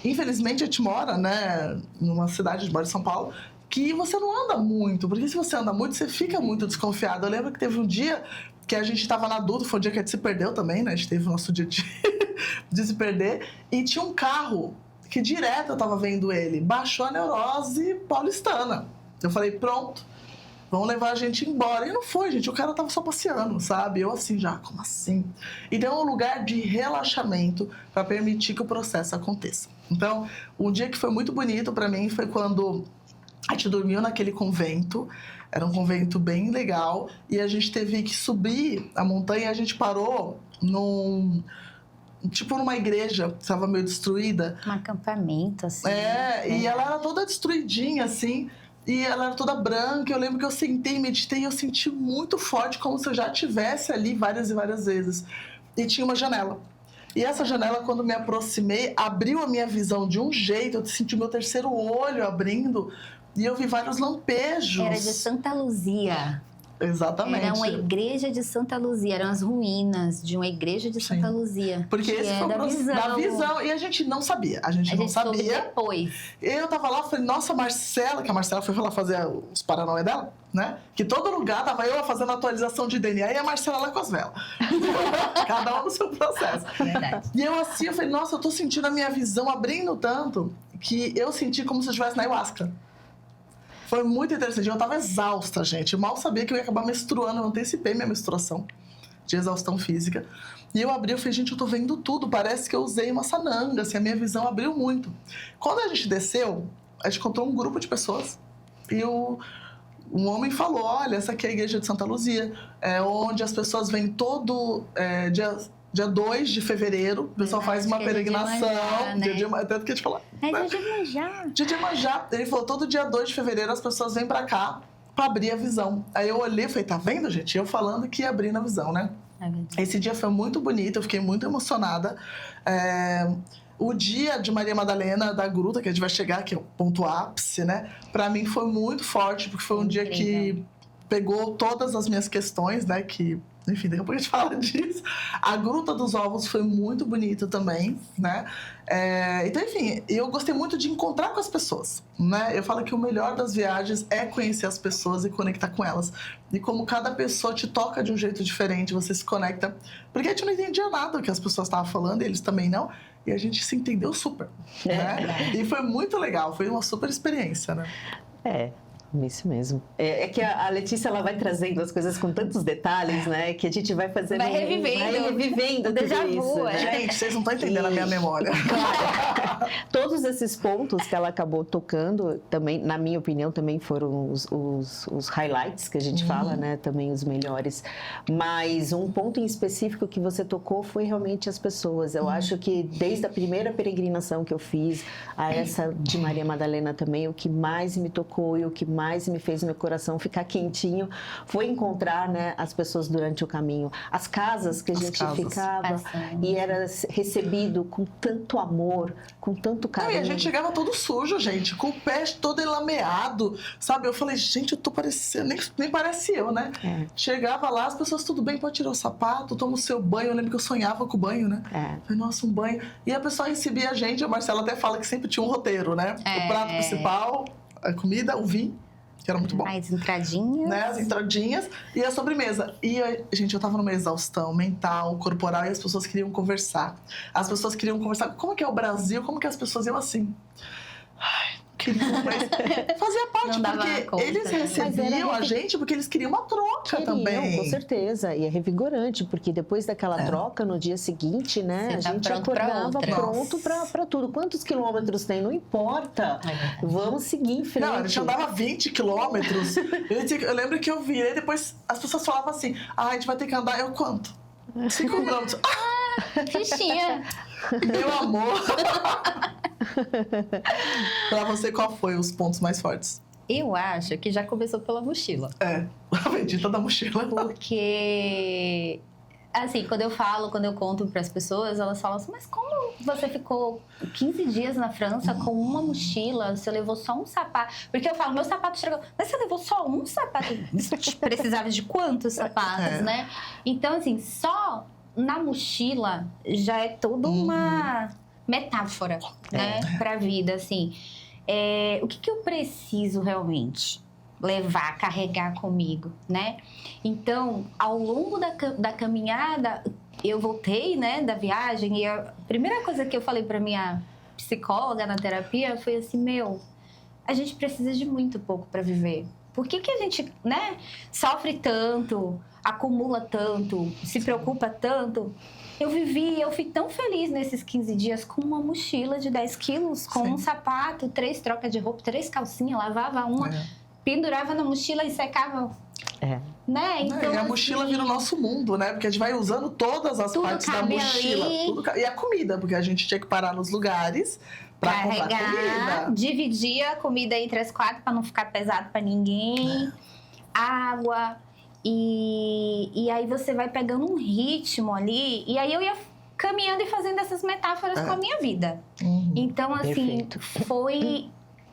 Infelizmente, a gente mora, né, numa cidade, de São Paulo, que você não anda muito, porque se você anda muito, você fica muito desconfiado. Eu lembro que teve um dia que a gente estava na dúvida, foi um dia que a gente se perdeu também, né? A gente teve o nosso dia de se perder, e tinha um carro que direto eu estava vendo ele, baixou a neurose paulistana. Eu falei, pronto, vão levar a gente embora. E não foi, gente, o cara tava só passeando, sabe? Eu assim, já, como assim? Então é um lugar de relaxamento para permitir que o processo aconteça. Então, um dia que foi muito bonito para mim foi quando a gente dormiu naquele convento, era um convento bem legal, e a gente teve que subir a montanha, a gente parou numa igreja que estava meio destruída. Um acampamento, assim. E ela era toda destruidinha, assim, e ela era toda branca. Eu lembro que eu sentei, meditei, e eu senti muito forte, como se eu já estivesse ali várias e várias vezes. E tinha uma janela. E essa janela, quando me aproximei, abriu a minha visão de um jeito, eu senti o meu terceiro olho abrindo, e eu vi vários lampejos. Era de Santa Luzia. Exatamente. Era uma igreja de Santa Luzia, eram as ruínas de uma igreja de Santa Luzia. Porque esse foi o processo da visão. E a gente não sabia. A gente não sabia. Soube depois. Eu tava lá, falei, nossa, Marcela, que a Marcela foi lá fazer os paranauê dela, né? Que todo lugar tava eu fazendo atualização de DNA e a Marcela lá com as velas. Cada um no seu processo. Verdade. E eu assim, eu falei, nossa, eu tô sentindo a minha visão abrindo tanto que eu senti como se eu estivesse na ayahuasca. Foi muito interessante. Eu tava exausta, gente. Eu mal sabia que eu ia acabar menstruando. Eu antecipei minha menstruação de exaustão física. E eu abri, eu falei, gente, eu tô vendo tudo. Parece que eu usei uma sananga, assim, a minha visão abriu muito. Quando a gente desceu, a gente encontrou um grupo de pessoas. E um homem falou, olha, essa aqui é a igreja de Santa Luzia, onde as pessoas vêm todo dia 2 de fevereiro, o pessoal faz uma peregrinação. Tanto que a gente fala. Dia de Iemanjá. Dia de Iemanjá. Ele falou, todo dia 2 de fevereiro as pessoas vêm pra cá pra abrir a visão. Aí eu olhei e falei, tá vendo, gente? Eu falando que ia abrir na visão, né? Esse dia foi muito bonito, eu fiquei muito emocionada. O dia de Maria Madalena da Gruta, que a gente vai chegar, que é o ponto ápice, né? Pra mim foi muito forte, porque foi um dia que pegou todas as minhas questões, né? Que, enfim, daqui a pouco a gente fala disso. A Gruta dos Ovos foi muito bonita também, né? Então, enfim, eu gostei muito de encontrar com as pessoas, né? Eu falo que o melhor das viagens é conhecer as pessoas e conectar com elas. E como cada pessoa te toca de um jeito diferente, você se conecta. Porque a gente não entendia nada do que as pessoas estavam falando, e eles também não. E a gente se entendeu super, né? E foi muito legal, foi uma super experiência, né? Isso mesmo. É que a Letícia, ela vai trazendo as coisas com tantos detalhes, né? Que a gente vai fazendo... Vai revivendo tudo déjà vu, isso, né? Gente, vocês não estão entendendo a minha memória. Claro. Todos esses pontos que ela acabou tocando, também, na minha opinião, também foram os highlights que a gente fala, né? Também os melhores. Mas um ponto em específico que você tocou foi realmente as pessoas. Eu acho que desde a primeira peregrinação que eu fiz, a essa de Maria Madalena também, o que mais me tocou e o que mais me fez meu coração ficar quentinho foi encontrar, né, as pessoas durante o caminho. As casas que a gente ficava e era recebido com tanto amor, com tanto carinho. E a gente chegava todo sujo, gente, com o pé todo enlameado, sabe? Eu falei, gente, eu tô parecendo... Nem parece eu, né? Chegava lá, as pessoas, tudo bem, pode tirar o sapato, toma o seu banho. Eu lembro que eu sonhava com o banho, né? Falei, nossa, um banho. E a pessoa recebia a gente, a Marcela até fala que sempre tinha um roteiro, né? O prato principal, a comida, o vinho, que era muito bom. As entradinhas. Né? As entradinhas e a sobremesa. E, gente, eu tava numa exaustão mental, corporal, e as pessoas queriam conversar. As pessoas queriam conversar. Como que é o Brasil? Como que as pessoas iam assim? Ai, queriam, mas fazia parte, porque conta, eles recebiam a gente porque eles queriam uma troca também. Com certeza. E é revigorante, porque depois daquela troca, no dia seguinte, né, você a gente acordava pronto pra tudo. Quantos quilômetros tem? Não importa. Vamos seguir em frente. Não, a gente andava 20 quilômetros. Eu lembro que eu virei, depois as pessoas falavam assim, a gente vai ter que andar, eu quanto? 5 quilômetros. Fichinha. Meu amor. Pra você, qual foi os pontos mais fortes? Eu acho que já começou pela mochila. A bendita da mochila. Porque, assim, quando eu conto para as pessoas, elas falam assim, mas como você ficou 15 dias na França com uma mochila? Você levou só um sapato? Porque eu falo, meu sapato chegou... Mas você levou só um sapato? Precisava de quantos sapatos, né? Então, assim, só na mochila já é toda uma metáfora, né? Pra vida, assim. O que eu preciso realmente levar, carregar comigo, né? Então, ao longo da caminhada, eu voltei, né, da viagem, e a primeira coisa que eu falei pra minha psicóloga na terapia foi assim, a gente precisa de muito pouco para viver. Por que a gente, né, sofre tanto, acumula tanto, se preocupa tanto? Eu fui tão feliz nesses 15 dias com uma mochila de 10 quilos, com um sapato, 3 trocas de roupa, 3 calcinhas, lavava uma, pendurava na mochila e secava. Né? Então, e a mochila vira o nosso mundo, né? Porque a gente vai usando todas as partes da mochila. E a comida, porque a gente tinha que parar nos lugares pra comprar comida. Dividir a comida entre as 4 para não ficar pesado para ninguém. Água. E aí você vai pegando um ritmo ali. E aí eu ia caminhando e fazendo essas metáforas com a minha vida. Então, assim, foi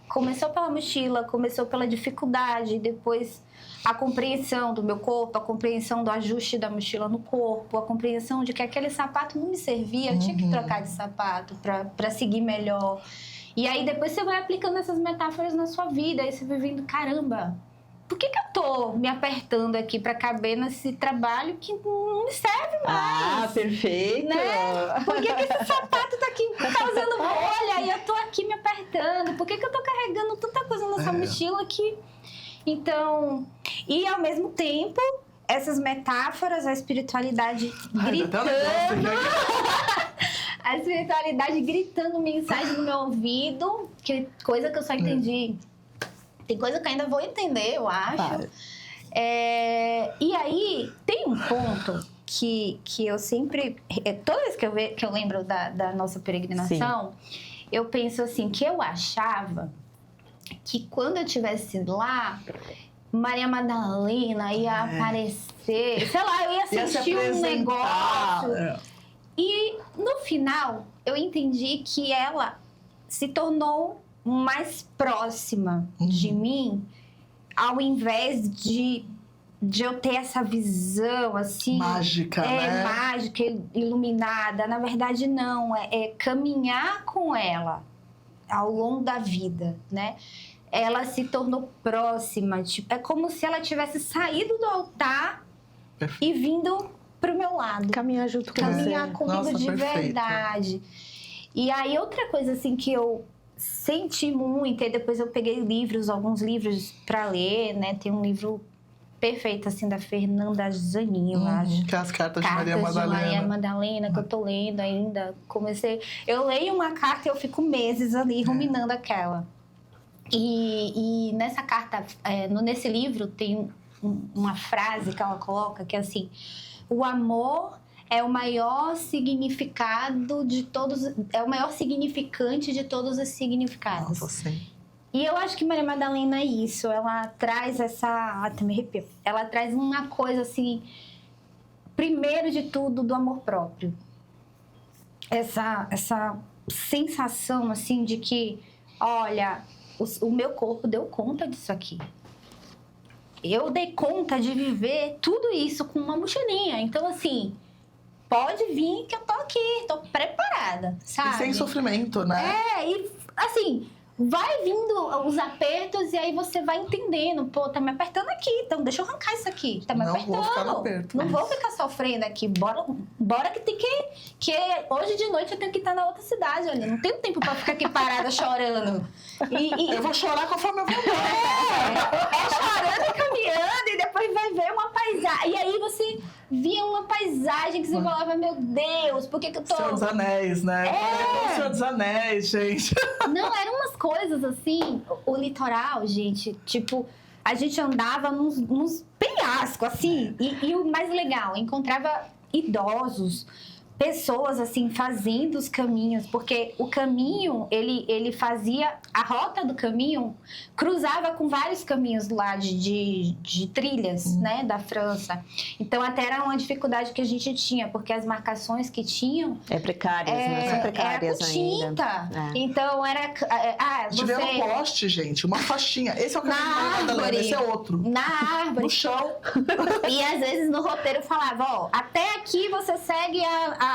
começou pela mochila, começou pela dificuldade, depois a compreensão do meu corpo, a compreensão do ajuste da mochila no corpo, a compreensão de que aquele sapato não me servia, eu tinha que trocar de sapato para seguir melhor. E aí depois você vai aplicando essas metáforas na sua vida, aí você vai vendo, caramba, por que eu tô me apertando aqui para caber nesse trabalho que não me serve mais? Ah, perfeito! Né? Por que esse sapato tá aqui causando bolha e eu tô aqui me apertando? Por que eu tô carregando tanta coisa nessa mochila aqui? Então, e ao mesmo tempo, essas metáforas, a espiritualidade gritando... A espiritualidade gritando mensagem no meu ouvido, que coisa que eu só entendi. Tem coisa que eu ainda vou entender, eu acho. E aí, tem um ponto que eu sempre... Toda vez que eu lembro da nossa peregrinação, eu penso assim, que eu achava que quando eu estivesse lá, Maria Madalena ia aparecer, sei lá, eu ia sentir um negócio. E no final, eu entendi que ela se tornou mais próxima de mim, ao invés de eu ter essa visão, assim... Mágica, né? Mágica, iluminada. Na verdade, não. É caminhar com ela ao longo da vida, né? Ela se tornou próxima. Tipo, é como se ela tivesse saído do altar e vindo pro meu lado. Caminhar junto com você. Caminhar comigo de verdade. E aí, outra coisa, assim, que eu senti muito, e depois eu peguei alguns livros para ler, né? Tem um livro perfeito, assim, da Fernanda Zanin, eu acho. Que é as cartas de Maria Madalena. De Maria Madalena, que eu tô lendo ainda. Eu leio uma carta e eu fico meses ali ruminando aquela. E nessa carta, nesse livro, tem uma frase que ela coloca, que é assim: o amor é o maior significado de todos, é o maior significante de todos os significados. Nossa, sim. E eu acho que Maria Madalena é isso, ela traz até me arrepio. Ela traz uma coisa assim, primeiro de tudo, do amor próprio. Essa sensação assim de que, olha, o meu corpo deu conta disso aqui. Eu dei conta de viver tudo isso com uma mochilinha. Então, assim, pode vir que eu tô aqui, tô preparada, sabe? E sem sofrimento, né? E assim, vai vindo os apertos e aí você vai entendendo. Pô, tá me apertando aqui, então deixa eu arrancar isso aqui. Tá me apertando. Não vou ficar no aperto. Não vou ficar sofrendo aqui. Bora que tem que hoje de noite eu tenho que estar na outra cidade, olha. Não tenho tempo pra ficar aqui parada chorando. Eu vou chorar conforme eu vou chorando e caminhando e depois vai ver uma paisagem. E aí você via uma paisagem que você falava, meu Deus, por que eu tô... Senhor dos Anéis, né? Senhor dos Anéis, gente. Não, eram umas coisas assim, o litoral, gente, tipo, a gente andava nos penhascos, assim, e o mais legal, encontrava idosos, pessoas, assim, fazendo os caminhos, porque o caminho, ele fazia, a rota do caminho cruzava com vários caminhos lá de trilhas, né, da França. Então, até era uma dificuldade que a gente tinha, porque as marcações que tinham... precárias, né? São precárias era com tinta. Então, era... Tiveram um poste, gente, uma faixinha. Esse é o caminho da Madalena, esse é outro. Na árvore. No chão. E, às vezes, no roteiro falava, ó, até aqui você segue a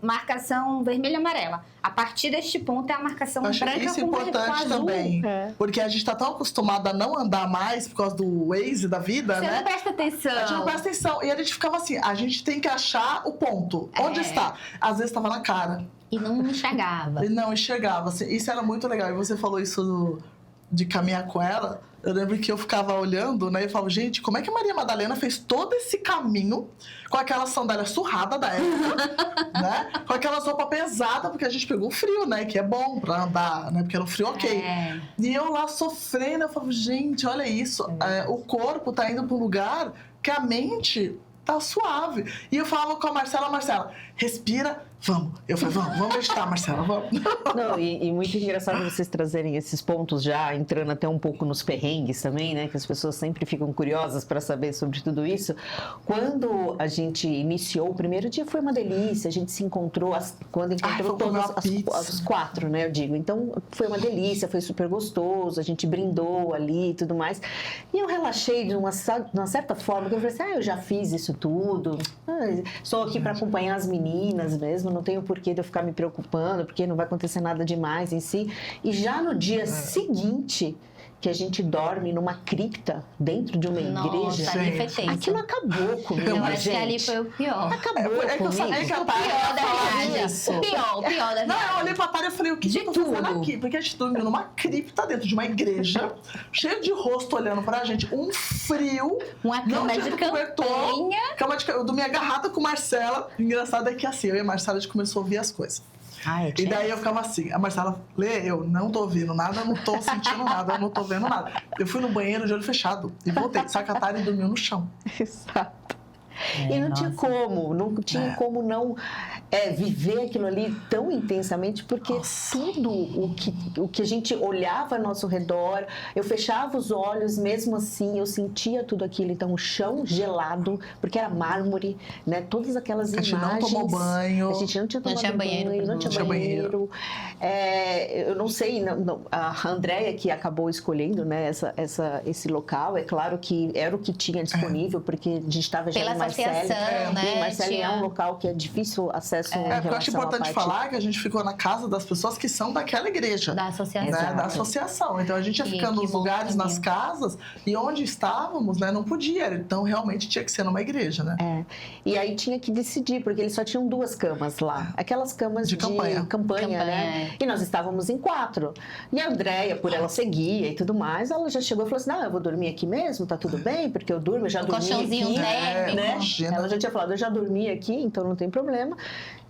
marcação vermelha e amarela. A partir deste ponto é a marcação branca com azul. Isso é importante também. Porque a gente tá tão acostumado a não andar mais por causa do Waze da vida, né? Você não presta atenção. A gente não presta atenção. E a gente ficava assim, a gente tem que achar o ponto. Onde está? Às vezes estava na cara. E não enxergava. E não enxergava. Assim, isso era muito legal. E você falou isso de caminhar com ela. Eu lembro que eu ficava olhando, né? E falava, gente, como é que a Maria Madalena fez todo esse caminho com aquela sandália surrada da época, né? Com aquela roupa pesada, porque a gente pegou frio, né? Que é bom pra andar, né? Porque era um frio ok. E eu lá sofrendo, eu falava, gente, olha isso. O corpo tá indo pra um lugar que a mente tá suave. E eu falava com a Marcela, respira vamos. Eu falei, vamos meditar, Marcela, vamos. Não, e muito engraçado vocês trazerem esses pontos já, entrando até um pouco nos perrengues também, né? Que as pessoas sempre ficam curiosas para saber sobre tudo isso. Quando a gente iniciou, o primeiro dia foi uma delícia, a gente se encontrou, quando encontrou todas as 4, né? Eu digo, então foi uma delícia, foi super gostoso, a gente brindou ali e tudo mais. E eu relaxei de uma certa forma, que eu falei assim, eu já fiz isso tudo, sou aqui para acompanhar as meninas mesmo, não tenho porquê de eu ficar me preocupando, porque não vai acontecer nada demais em si. E já no dia seguinte, que a gente dorme numa cripta dentro de uma igreja, ali foi tenso. Aquilo acabou comigo, eu acho gente. que ali foi o pior. Acabou comigo. Eu sabia que a Tari pior da falar viagem. isso. O pior da viagem. Não, eu olhei pra Tari e falei, o que eu tô fazendo aqui? Porque a gente dormiu numa cripta dentro de uma igreja, cheio de rosto olhando pra gente, um frio. Uma cama de campanha. Eu dormi agarrada com Marcela. O engraçado é que assim, eu e a Marcela, a gente começou a ouvir as coisas. E daí eu ficava assim, a Marcela, eu não tô ouvindo nada, não tô sentindo nada, eu não tô vendo nada. Eu fui no banheiro de olho fechado e voltei. Só que a Tari dormiu no chão. Exato. E não tinha como, não tinha como não viver aquilo ali tão intensamente, porque tudo o que a gente olhava ao nosso redor, eu fechava os olhos, mesmo assim eu sentia tudo aquilo. Então o chão gelado, porque era mármore, né? Todas aquelas imagens. A gente não tomou banho. A gente não tinha tomado banho, não tinha banheiro. Eu não sei, a Andréia que acabou escolhendo, né, esse local, é claro que era o que tinha disponível, porque a gente estava já em Marselli. Né? E Marselli é um local que é difícil acesso em relação eu acho importante falar que a gente ficou na casa das pessoas que são daquela igreja. Da associação. Né? Da associação. Então a gente ia ficando nos lugares, nas casas, e onde estávamos, né, não podia. Então realmente tinha que ser numa igreja, né? E aí tinha que decidir, porque eles só tinham 2 camas lá. Aquelas camas de campanha, né? E nós estávamos em 4. E a Andréia, por ela ser guia e tudo mais, ela já chegou e falou assim, não, eu vou dormir aqui mesmo, tá tudo bem, porque eu já dormi aqui. Né? Ela já tinha falado, eu já dormi aqui, então não tem problema.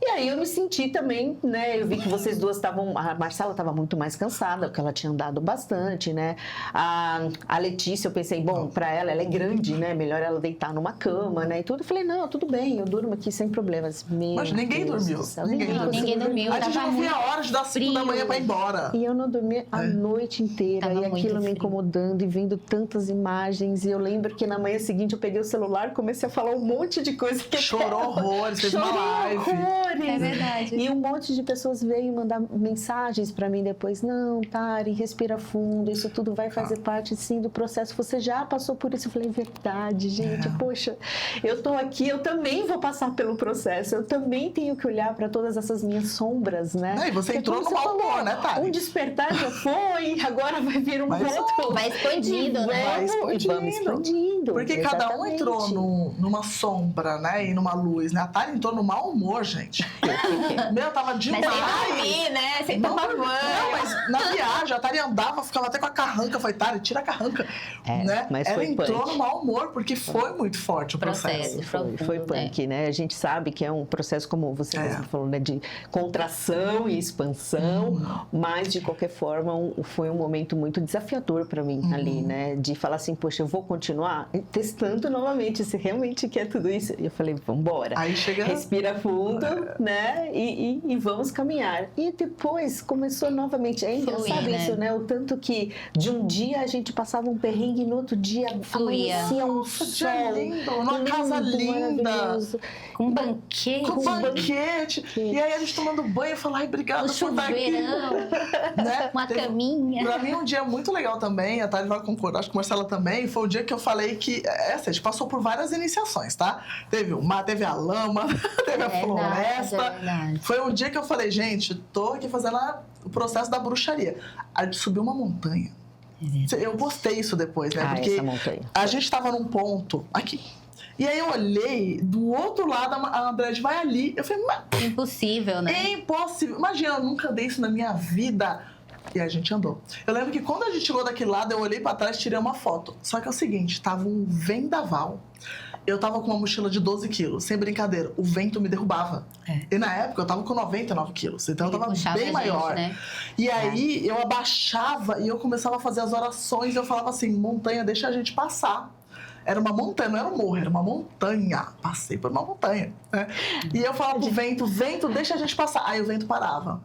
E aí eu me senti também, né? Eu vi que vocês duas estavam... A Marcela estava muito mais cansada, porque ela tinha andado bastante, né? A Letícia, eu pensei, bom, para ela é grande, né? Melhor ela deitar numa cama, né? E tudo. Eu falei, não, tudo bem, eu durmo aqui sem problemas. Mas ninguém dormiu. Ninguém dormiu. A gente não via a hora de dar 5 da manhã para ir embora. E eu não dormi a noite inteira. Tava e aquilo me frio. incomodando e vendo tantas imagens. E eu lembro que na manhã seguinte eu peguei o celular e comecei a falar um monte de coisa que chorou horrores, fez uma live. É verdade. E um monte de pessoas veio mandar mensagens para mim depois. Não, Tari, respira fundo, isso tudo vai fazer parte, sim, do processo. Você já passou por isso. Eu falei, verdade, gente. Poxa, eu tô aqui, eu também vou passar pelo processo. Eu também tenho que olhar para todas essas minhas sombras, né? E você entrou no mau humor, né, Tari? Um despertar já foi, agora vai vir um outro. Vai expandindo, né? Vai expandindo. Vamos expandindo. Porque cada um entrou numa sombra, né? E numa luz, né? A Tari entrou no mau humor, gente. Meu, tava demais. Mas sem dormir, né? Sem tomar banho. Não, mas na viagem, a Tari andava, ficava até com a carranca. Eu falei, Tari, tira a carranca. Né? Mas ela foi entrou punk. no mau humor, porque foi muito forte o processo. Foi punk, né? A gente sabe que é um processo, como você mesmo falou, né? De contração e expansão, mas de qualquer forma foi um momento muito desafiador para mim ali, né? De falar assim, poxa, eu vou continuar testando novamente se realmente quer tudo isso. E eu falei, vambora. Aí chega... Respira fundo, né? E vamos caminhar. E depois começou novamente. É engraçado isso, né? O tanto que de um dia a gente passava um perrengue e no outro dia amanhecia um sol. Lindo, uma casa linda. Com banquete. Com banquete. E aí a gente tomando banho, eu falei, ai, obrigada por estar aqui. Né? Uma caminha. Pra mim, um dia muito legal também, a Thalia vai concordar, acho que a Marcela também, foi o dia que eu falei que, a gente passou por várias iniciações, tá? Teve o mar, teve a lama, teve a floresta. Foi um dia que eu falei, gente, tô aqui fazendo o processo da bruxaria. A gente subiu uma montanha. Eu postei isso depois, né? Porque a gente tava num ponto aqui. E aí eu olhei, do outro lado, a André vai ali. Eu falei, mas... Impossível, né? É impossível. Imagina, eu nunca andei isso na minha vida. E a gente andou. Eu lembro que quando a gente chegou daquele lado, eu olhei pra trás e tirei uma foto. Só que é o seguinte, tava um vendaval. Eu tava com uma mochila de 12 quilos, sem brincadeira. O vento me derrubava. E na época eu tava com 99 quilos, então eu tava bem maior. Né? E aí eu abaixava e eu começava a fazer as orações e eu falava assim, montanha, deixa a gente passar. Era uma montanha, não era um morro, era uma montanha. Passei por uma montanha, né? E eu falava pro vento, vento, deixa a gente passar. Aí o vento parava.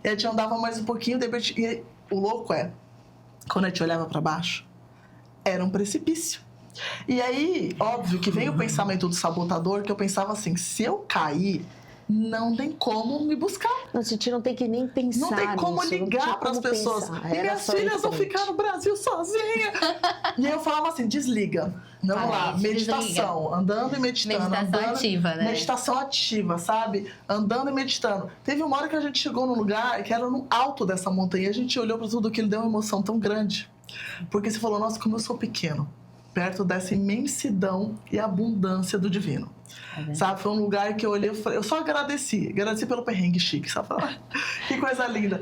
E a gente andava mais um pouquinho, de repente... E o louco quando a gente olhava para baixo, era um precipício. E aí, óbvio que veio o pensamento do sabotador, que eu pensava assim, se eu cair, não tem como me buscar. A gente não tem que nem pensar. Não tem como nisso, ligar para as pessoas. E minhas filhas vão ficar no Brasil sozinha. E aí eu falava assim, desliga. Vamos lá, meditação. Desliga. Andando e meditando. Meditação ativa, né? Meditação ativa, sabe? Andando e meditando. Teve uma hora que a gente chegou num lugar que era no alto dessa montanha. E a gente olhou para tudo aquilo e deu uma emoção tão grande. Porque você falou, nossa, como eu sou pequeno. Perto dessa imensidão e abundância do divino. Sabe, foi um lugar que eu olhei, eu só agradeci pelo perrengue chique, sabe? Que coisa linda.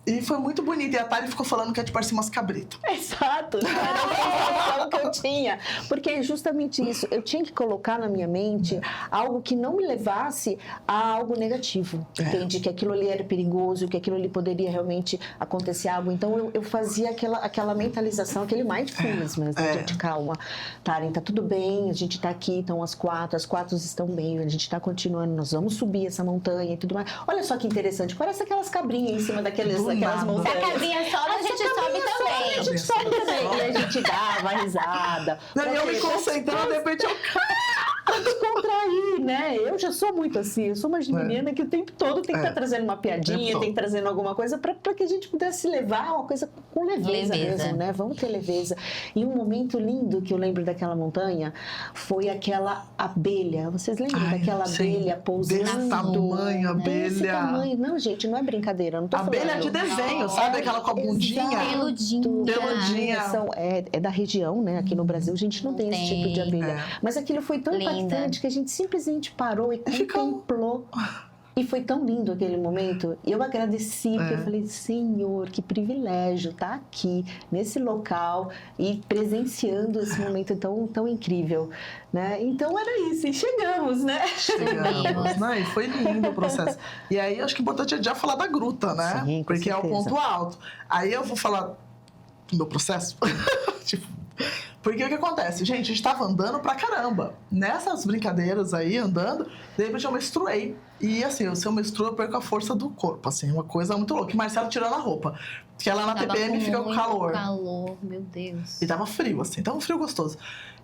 E foi muito bonito. E a Tari ficou falando que a gente parecia umas cabritas. Exato. Era a que eu tinha. Porque é justamente isso. Eu tinha que colocar na minha mente algo que não me levasse a algo negativo. Entende? Que aquilo ali era perigoso, que aquilo ali poderia realmente acontecer algo. Então, eu fazia aquela mentalização, aquele mindfulness mesmo. Gente, calma. Tari, tá tudo bem, a gente tá aqui, então as quatro estão bem, a gente tá continuando, nós vamos subir essa montanha e tudo mais. Olha só que interessante, parece aquelas cabrinhas em cima daquelas montanhas. Se a cabrinha sobe, a gente sobe também. A gente sobe também. E a gente dava risada. E eu me concentrando, de repente eu pra descontrair, né? Eu já sou muito assim, eu sou uma menina que o tempo todo tem que estar trazendo uma piadinha, tem que trazendo alguma coisa para que a gente pudesse levar uma coisa com leveza mesmo, né? Vamos ter leveza. E um momento lindo que eu lembro daquela montanha foi aquela abelha. Vocês lembram daquela abelha pousando? Desse tamanho, abelha. Desse tamanho. Não, gente, não é brincadeira, não tô abelha falando. de desenho, sabe? Aquela com a bundinha. Peludinha. É da região, né? Aqui no Brasil a gente não tem esse tipo de abelha. Mas aquilo foi tão impactante que a gente simplesmente parou e contemplou. E foi tão lindo aquele momento. E eu agradeci, porque eu falei, Senhor, que privilégio estar aqui, nesse local, e presenciando esse momento tão incrível, né? Então era isso, e chegamos, né? Chegamos, né? E foi lindo o processo. E aí, acho que o importante é já falar da gruta, né? Sim, porque certeza. É o ponto alto. Aí eu vou falar do meu processo. Porque o que acontece? Gente, a gente tava andando pra caramba. Nessas brincadeiras aí, andando, de repente eu menstruei. E assim, se eu menstruo, eu perco a força do corpo, assim, uma coisa muito louca. E Marcelo tirando a roupa. Porque ela na TPM fica com calor. Calor, meu Deus. E tava frio, assim, tava um frio gostoso.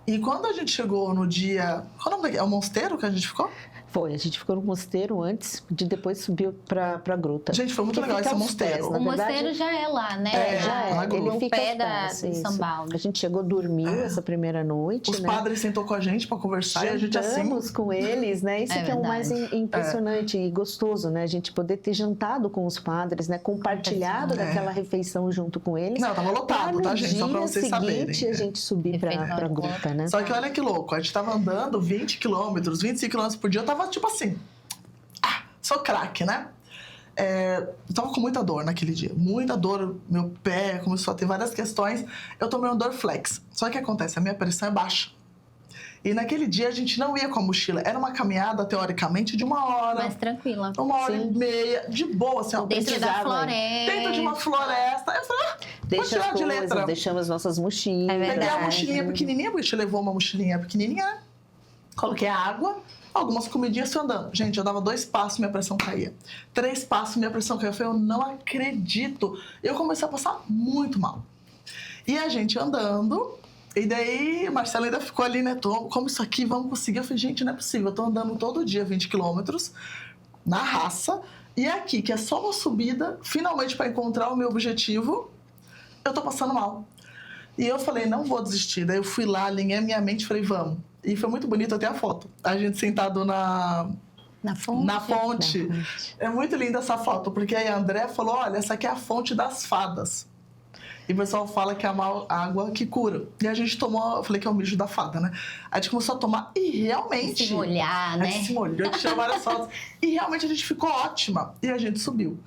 E quando a gente chegou no dia... Qual é o nome? É o Mosteiro que a gente ficou? Foi, a gente ficou no mosteiro antes, de depois subiu pra gruta. Gente, foi muito legal esse mosteiro. O mosteiro já é lá, né? Já é. Ele fica pé do Sambal. A gente chegou, dormiu essa primeira noite, Os padres sentou com a gente pra conversar e a gente assim... com eles, né? Isso que é o mais impressionante e gostoso, né? A gente poder ter jantado com os padres, né? Compartilhado daquela refeição junto com eles. Não, tava lotado, tá, gente? Só pra vocês saberem. No dia seguinte, a gente subir pra gruta, né? Só que olha que louco, a gente tava andando 20 quilômetros, 25 quilômetros por dia, eu tava tipo assim, sou craque, né? Eu tava com muita dor naquele dia, muita dor, meu pé começou a ter várias questões, eu tomei um Dorflex. Só que o que acontece, a minha pressão é baixa. E naquele dia a gente não ia com a mochila, era uma caminhada, teoricamente, de 1 hora. Mais tranquila. 1h30, de boa, assim, ó. Dentro da floresta. Dentro de uma floresta. Eu falei, vou tirar de letra. Deixamos nossas mochilas. Peguei a mochilinha pequenininha, porque a gente levou uma mochilinha pequenininha, né? Coloquei a água, algumas comidinhas, fui andando. Gente, eu dava 2 passos, minha pressão caía. 3 passos, minha pressão caía. Eu falei, eu não acredito. Eu comecei a passar muito mal. E a gente andando, e daí Marcelo ainda ficou ali, né? Como isso aqui, vamos conseguir? Eu falei, gente, não é possível. Eu tô andando todo dia 20 quilômetros, na raça. E aqui, que é só uma subida, finalmente para encontrar o meu objetivo, eu tô passando mal. E eu falei, não vou desistir. Daí eu fui lá, alinhei a minha mente e falei, vamos. E foi muito bonito até a foto. A gente sentado na fonte. É muito linda essa foto, porque aí a André falou, olha, essa aqui é a fonte das fadas. E o pessoal fala que é a água que cura. E a gente tomou, eu falei que é o mijo da fada, né? A gente começou a tomar e realmente... Se molhar, né? A gente se molhou, a gente tirou várias fotos. E realmente a gente ficou ótima. E a gente subiu.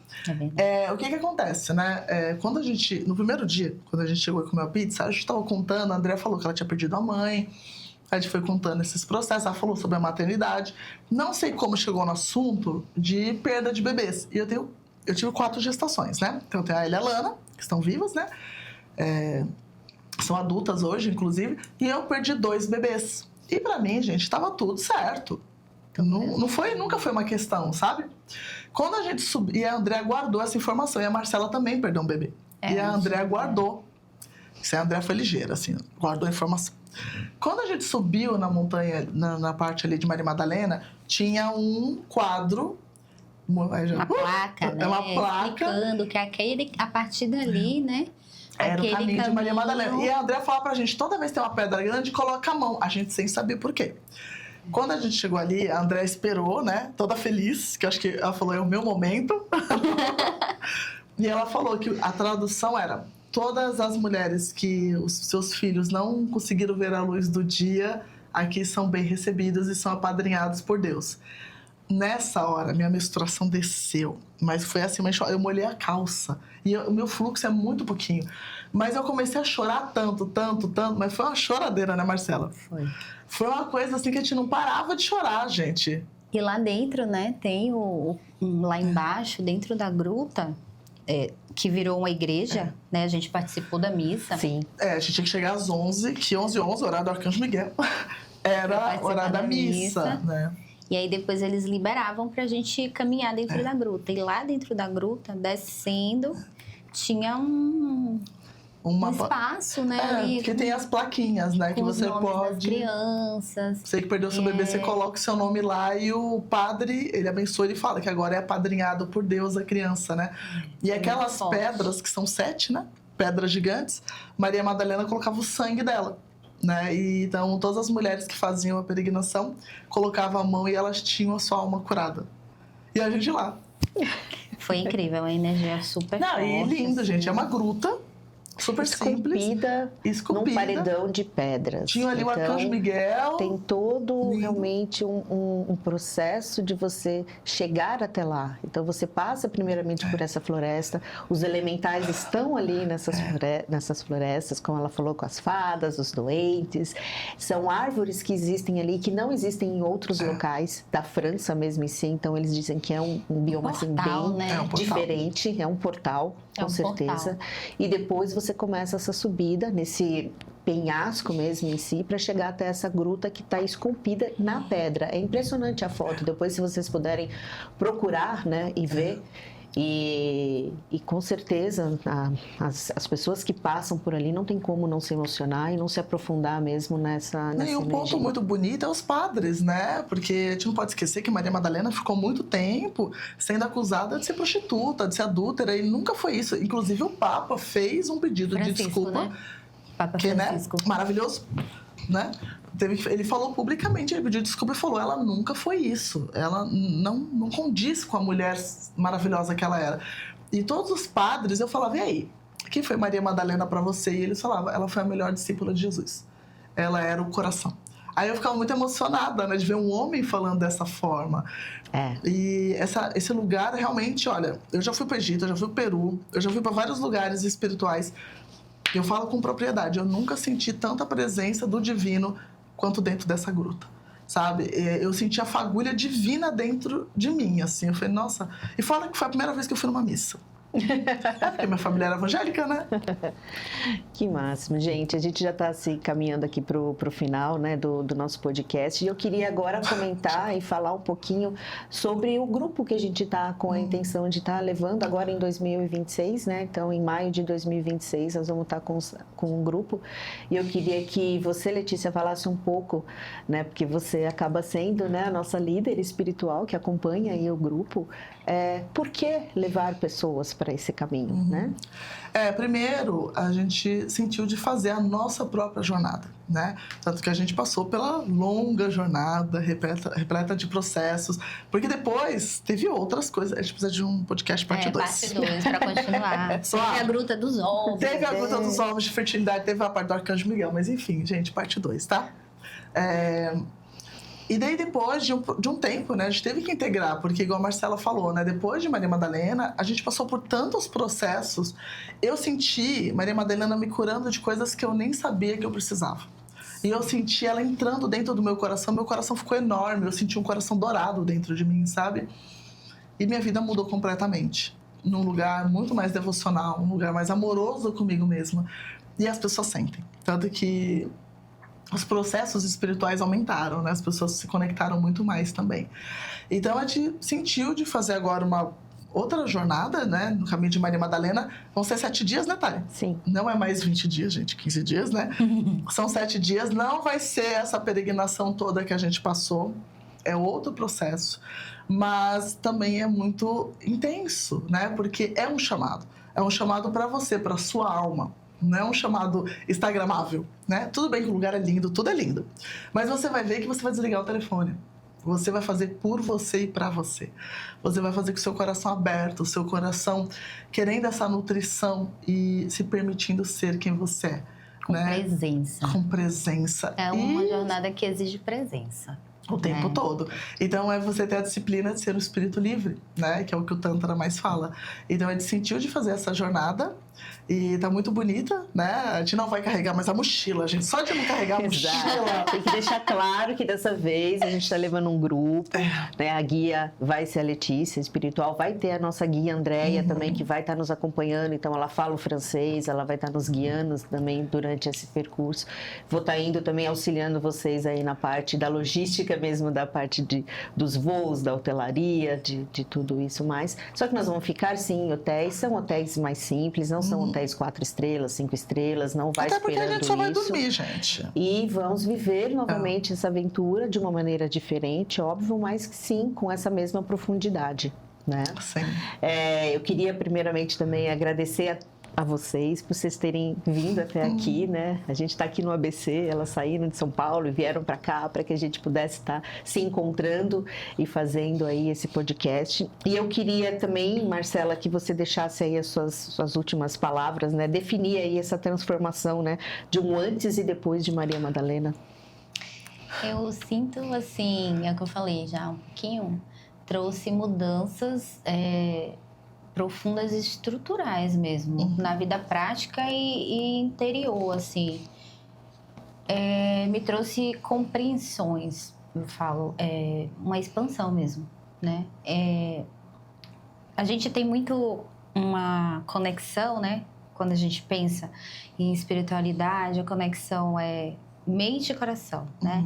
O que acontece, né? Quando a gente... No primeiro dia, quando a gente chegou e comeu a pizza, a gente tava contando, a André falou que ela tinha perdido a mãe. A gente foi contando esses processos, ela falou sobre a maternidade. Não sei como chegou no assunto de perda de bebês. E eu tive 4 gestações, né? Então eu tenho a Elia e a Lana, que estão vivas, né? são adultas hoje, inclusive, e eu perdi 2 bebês. E pra mim, gente, tava tudo certo. Nunca foi uma questão, sabe? Quando a gente subiu, e a Andréa guardou essa informação, e a Marcela também perdeu um bebê. E a Andréa guardou. A Andréa foi ligeira, assim, guardou a informação. Quando a gente subiu na montanha, na parte ali de Maria Madalena, tinha um quadro. Uma placa, né? Uma placa. Explicando que a partir dali, né? Era o caminho de Maria Madalena. E a Andréa fala pra gente, toda vez que tem uma pedra grande, coloca a mão. A gente sem saber por quê. Quando a gente chegou ali, a Andréa esperou, né? Toda feliz, que eu acho que ela falou, é o meu momento. E ela falou que a tradução era: todas as mulheres que os seus filhos não conseguiram ver a luz do dia, aqui são bem recebidas e são apadrinhadas por Deus. Nessa hora, minha menstruação desceu, mas foi assim, eu molhei a calça. E o meu fluxo é muito pouquinho. Mas eu comecei a chorar tanto, mas foi uma choradeira, né, Marcela? Foi uma coisa assim que a gente não parava de chorar, gente. E lá dentro, né, tem lá embaixo, dentro da gruta, que virou uma igreja, né? A gente participou da missa. Sim. A gente tinha que chegar às 11, que 11h11, horário do Arcanjo Miguel, era horário da missa, né? E aí depois eles liberavam pra gente caminhar dentro da gruta. E lá dentro da gruta, descendo, tinha um espaço, né? Ali, porque tem as plaquinhas, né? Que você pode. Das crianças. Você que perdeu seu bebê, você coloca o seu nome lá e o padre, ele abençoa e fala que agora é apadrinhado por Deus a criança, né? E aquelas pedras, que são 7, né? Pedras gigantes, Maria Madalena colocava o sangue dela, né? E então todas as mulheres que faziam a peregrinação colocavam a mão e elas tinham a sua alma curada. E a gente lá. Foi incrível, uma energia super forte. E lindo, gente. É uma gruta. Super esculpida num paredão de pedras. Tinha ali o Arcanjo Miguel. Tem todo realmente um processo de você chegar até lá. Então você passa primeiramente por essa floresta. Os elementais estão ali nessas florestas, como ela falou, com as fadas, os doentes. São árvores que existem ali que não existem em outros locais da França mesmo em si. Então eles dizem que é um bioma assim, bem diferente. É um portal, com certeza. E depois você começa essa subida nesse penhasco mesmo em si para chegar até essa gruta que está esculpida na pedra. É impressionante a foto. Depois, se vocês puderem procurar, né, e ver. E com certeza as pessoas que passam por ali não tem como não se emocionar e não se aprofundar mesmo nessa E um ponto muito bonito é os padres, né? Porque a gente não pode esquecer que Maria Madalena ficou muito tempo sendo acusada de ser prostituta, de ser adúltera, e nunca foi isso. Inclusive o Papa fez um pedido de desculpa, né? Papa que, Francisco. Né? Maravilhoso, né? Ele falou publicamente, ele pediu desculpa e falou: ela nunca foi isso, ela não condiz com a mulher maravilhosa que ela era. E todos os padres, eu falava: e aí, quem foi Maria Madalena para você? E eles falavam: ela foi a melhor discípula de Jesus, ela era o coração. Aí eu ficava muito emocionada, né, de ver um homem falando dessa forma. E esse lugar realmente, olha, eu já fui para o Egito, eu já fui para o Peru, eu já fui para vários lugares espirituais. Eu falo com propriedade, eu nunca senti tanta presença do divino quanto dentro dessa gruta, sabe? Eu senti a fagulha divina dentro de mim, assim. Eu falei, nossa... E fala que foi a primeira vez que eu fui numa missa. Porque minha família era evangélica, né? Que máximo, gente. A gente já está assim, caminhando aqui pro final, né, do nosso podcast. E eu queria agora comentar e falar um pouquinho sobre o grupo que a gente está com a intenção de estar levando agora em 2026, né? Então, em maio de 2026, nós vamos estar com um grupo. E eu queria que você, Letícia, falasse um pouco, né? Porque você acaba sendo, né, a nossa líder espiritual que acompanha aí o grupo. Por que levar pessoas para esse caminho, né? Primeiro, a gente sentiu de fazer a nossa própria jornada, né? Tanto que a gente passou pela longa jornada, repleta de processos, porque depois teve outras coisas. A gente precisa de um podcast parte 2. Parte 2, para continuar. Teve a Gruta dos Ovos. Teve a Gruta dos Ovos de fertilidade, teve a parte do Arcanjo Miguel, mas enfim, gente, parte 2, tá? E daí, depois de um tempo, né, a gente teve que integrar, porque igual a Marcela falou, né, depois de Maria Madalena, a gente passou por tantos processos. Eu senti Maria Madalena me curando de coisas que eu nem sabia que eu precisava. E eu senti ela entrando dentro do meu coração ficou enorme, eu senti um coração dourado dentro de mim, sabe? E minha vida mudou completamente. Num lugar muito mais devocional, um lugar mais amoroso comigo mesma. E as pessoas sentem. Tanto que os processos espirituais aumentaram, né? As pessoas se conectaram muito mais também. Então, a gente sentiu de fazer agora uma outra jornada, né? No caminho de Maria Madalena. Vão ser 7 dias, né, Thalia? Sim. Não é mais 20 dias, gente, 15 dias, né? São 7 dias. Não vai ser essa peregrinação toda que a gente passou. É outro processo. Mas também é muito intenso, né? Porque é um chamado. É um chamado para você, para sua alma. Não é um chamado instagramável, né? Tudo bem que o lugar é lindo, tudo é lindo. Mas você vai ver que você vai desligar o telefone. Você vai fazer por você e para você. Você vai fazer com o seu coração aberto, o seu coração querendo essa nutrição e se permitindo ser quem você é. Com presença. Com presença. É uma jornada que exige presença. O tempo todo. Então, é você ter a disciplina de ser um espírito livre, né? Que é o que o Tantra mais fala. Então, a gente sentiu de fazer essa jornada e tá muito bonita, né? A gente não vai carregar mais a mochila, a gente só de não carregar a mochila. Tem que deixar claro que dessa vez a gente tá levando um grupo, né? A guia vai ser a Letícia, espiritual, vai ter a nossa guia Andréia também, que vai estar nos acompanhando, então ela fala o francês, ela vai estar nos guiando também durante esse percurso. Vou estar indo também auxiliando vocês aí na parte da logística mesmo, da parte dos voos, da hotelaria, de tudo isso mais. Só que nós vamos ficar, sim, em hotéis, são hotéis mais simples, não são hotéis 4 estrelas, 5 estrelas, não vai esperando isso. Até porque a gente só vai dormir, gente. E vamos viver novamente essa aventura de uma maneira diferente, óbvio, mas sim, com essa mesma profundidade, né? Sim. Eu queria primeiramente também agradecer a vocês por vocês terem vindo até aqui, né? A gente está aqui no ABC, elas saíram de São Paulo e vieram para cá para que a gente pudesse estar se encontrando e fazendo aí esse podcast. E eu queria também, Marcela, que você deixasse aí as suas últimas palavras, né? Definir aí essa transformação, né? De um antes e depois de Maria Madalena. Eu sinto, assim, é o que eu falei já um pouquinho, trouxe mudanças profundas e estruturais mesmo, na vida prática e interior, assim. Me trouxe compreensões, eu falo, uma expansão mesmo, né? A gente tem muito uma conexão, né? Quando a gente pensa em espiritualidade, a conexão é mente e coração, né?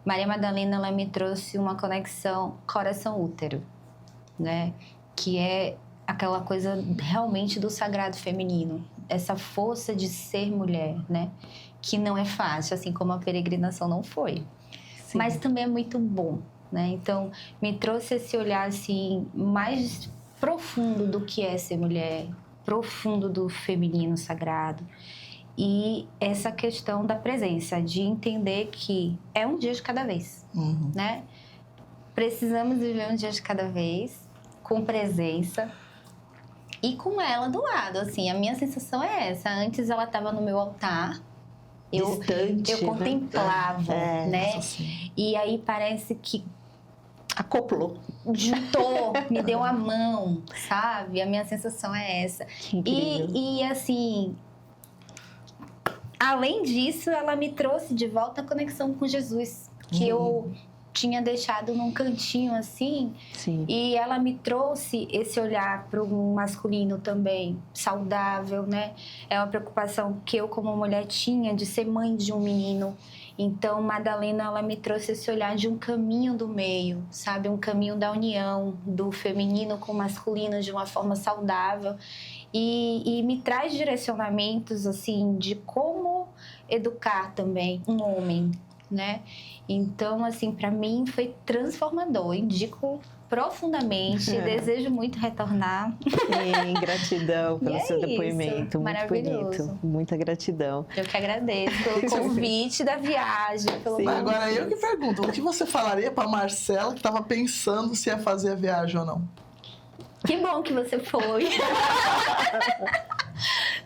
Maria Madalena, ela me trouxe uma conexão coração-útero, né? Que é aquela coisa realmente do sagrado feminino, essa força de ser mulher, né? Que não é fácil, assim como a peregrinação não foi. Sim. Mas também é muito bom, né? Então, me trouxe esse olhar, assim, mais profundo do que é ser mulher, profundo do feminino sagrado. E essa questão da presença, de entender que é um dia de cada vez, né? Precisamos viver um dia de cada vez, com presença, e com ela do lado, assim, a minha sensação é essa. Antes ela estava no meu altar, distante, eu contemplava, né? Assim. E aí parece que acoplou, juntou, me deu a mão, sabe? A minha sensação é essa. E assim, além disso, ela me trouxe de volta a conexão com Jesus, que eu tinha deixado num cantinho assim. Sim. E ela me trouxe esse olhar para o masculino também, saudável, né? É uma preocupação que eu, como mulher, tinha de ser mãe de um menino. Então, Madalena, ela me trouxe esse olhar de um caminho do meio, sabe? Um caminho da união do feminino com o masculino de uma forma saudável. E me traz direcionamentos, assim, de como educar também um homem, né? Então, assim, para mim foi transformador. Indico profundamente, desejo muito retornar. Sim, gratidão pelo seu depoimento. Muito bonito. Muita gratidão. Eu que agradeço pelo convite da viagem. Agora, eu que pergunto, o que você falaria para Marcela que estava pensando se ia fazer a viagem ou não? Que bom que você foi.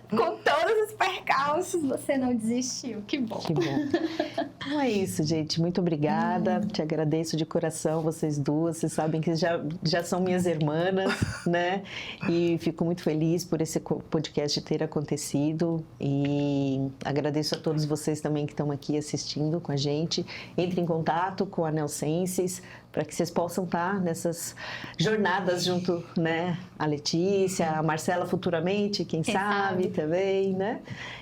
Com todos os percalços, você não desistiu. Que bom. Que bom. Então é isso, gente. Muito obrigada. Te agradeço de coração, vocês duas. Vocês sabem que já são minhas irmãs, né? E fico muito feliz por esse podcast ter acontecido. E agradeço a todos vocês também que estão aqui assistindo com a gente. Entre em contato com a Nelsenses, para que vocês possam estar nessas jornadas junto, né? A Letícia, a Marcela futuramente, quem sabe também, né?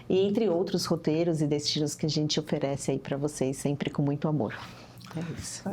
E entre outros roteiros e destinos que a gente oferece aí para vocês, sempre com muito amor. É isso.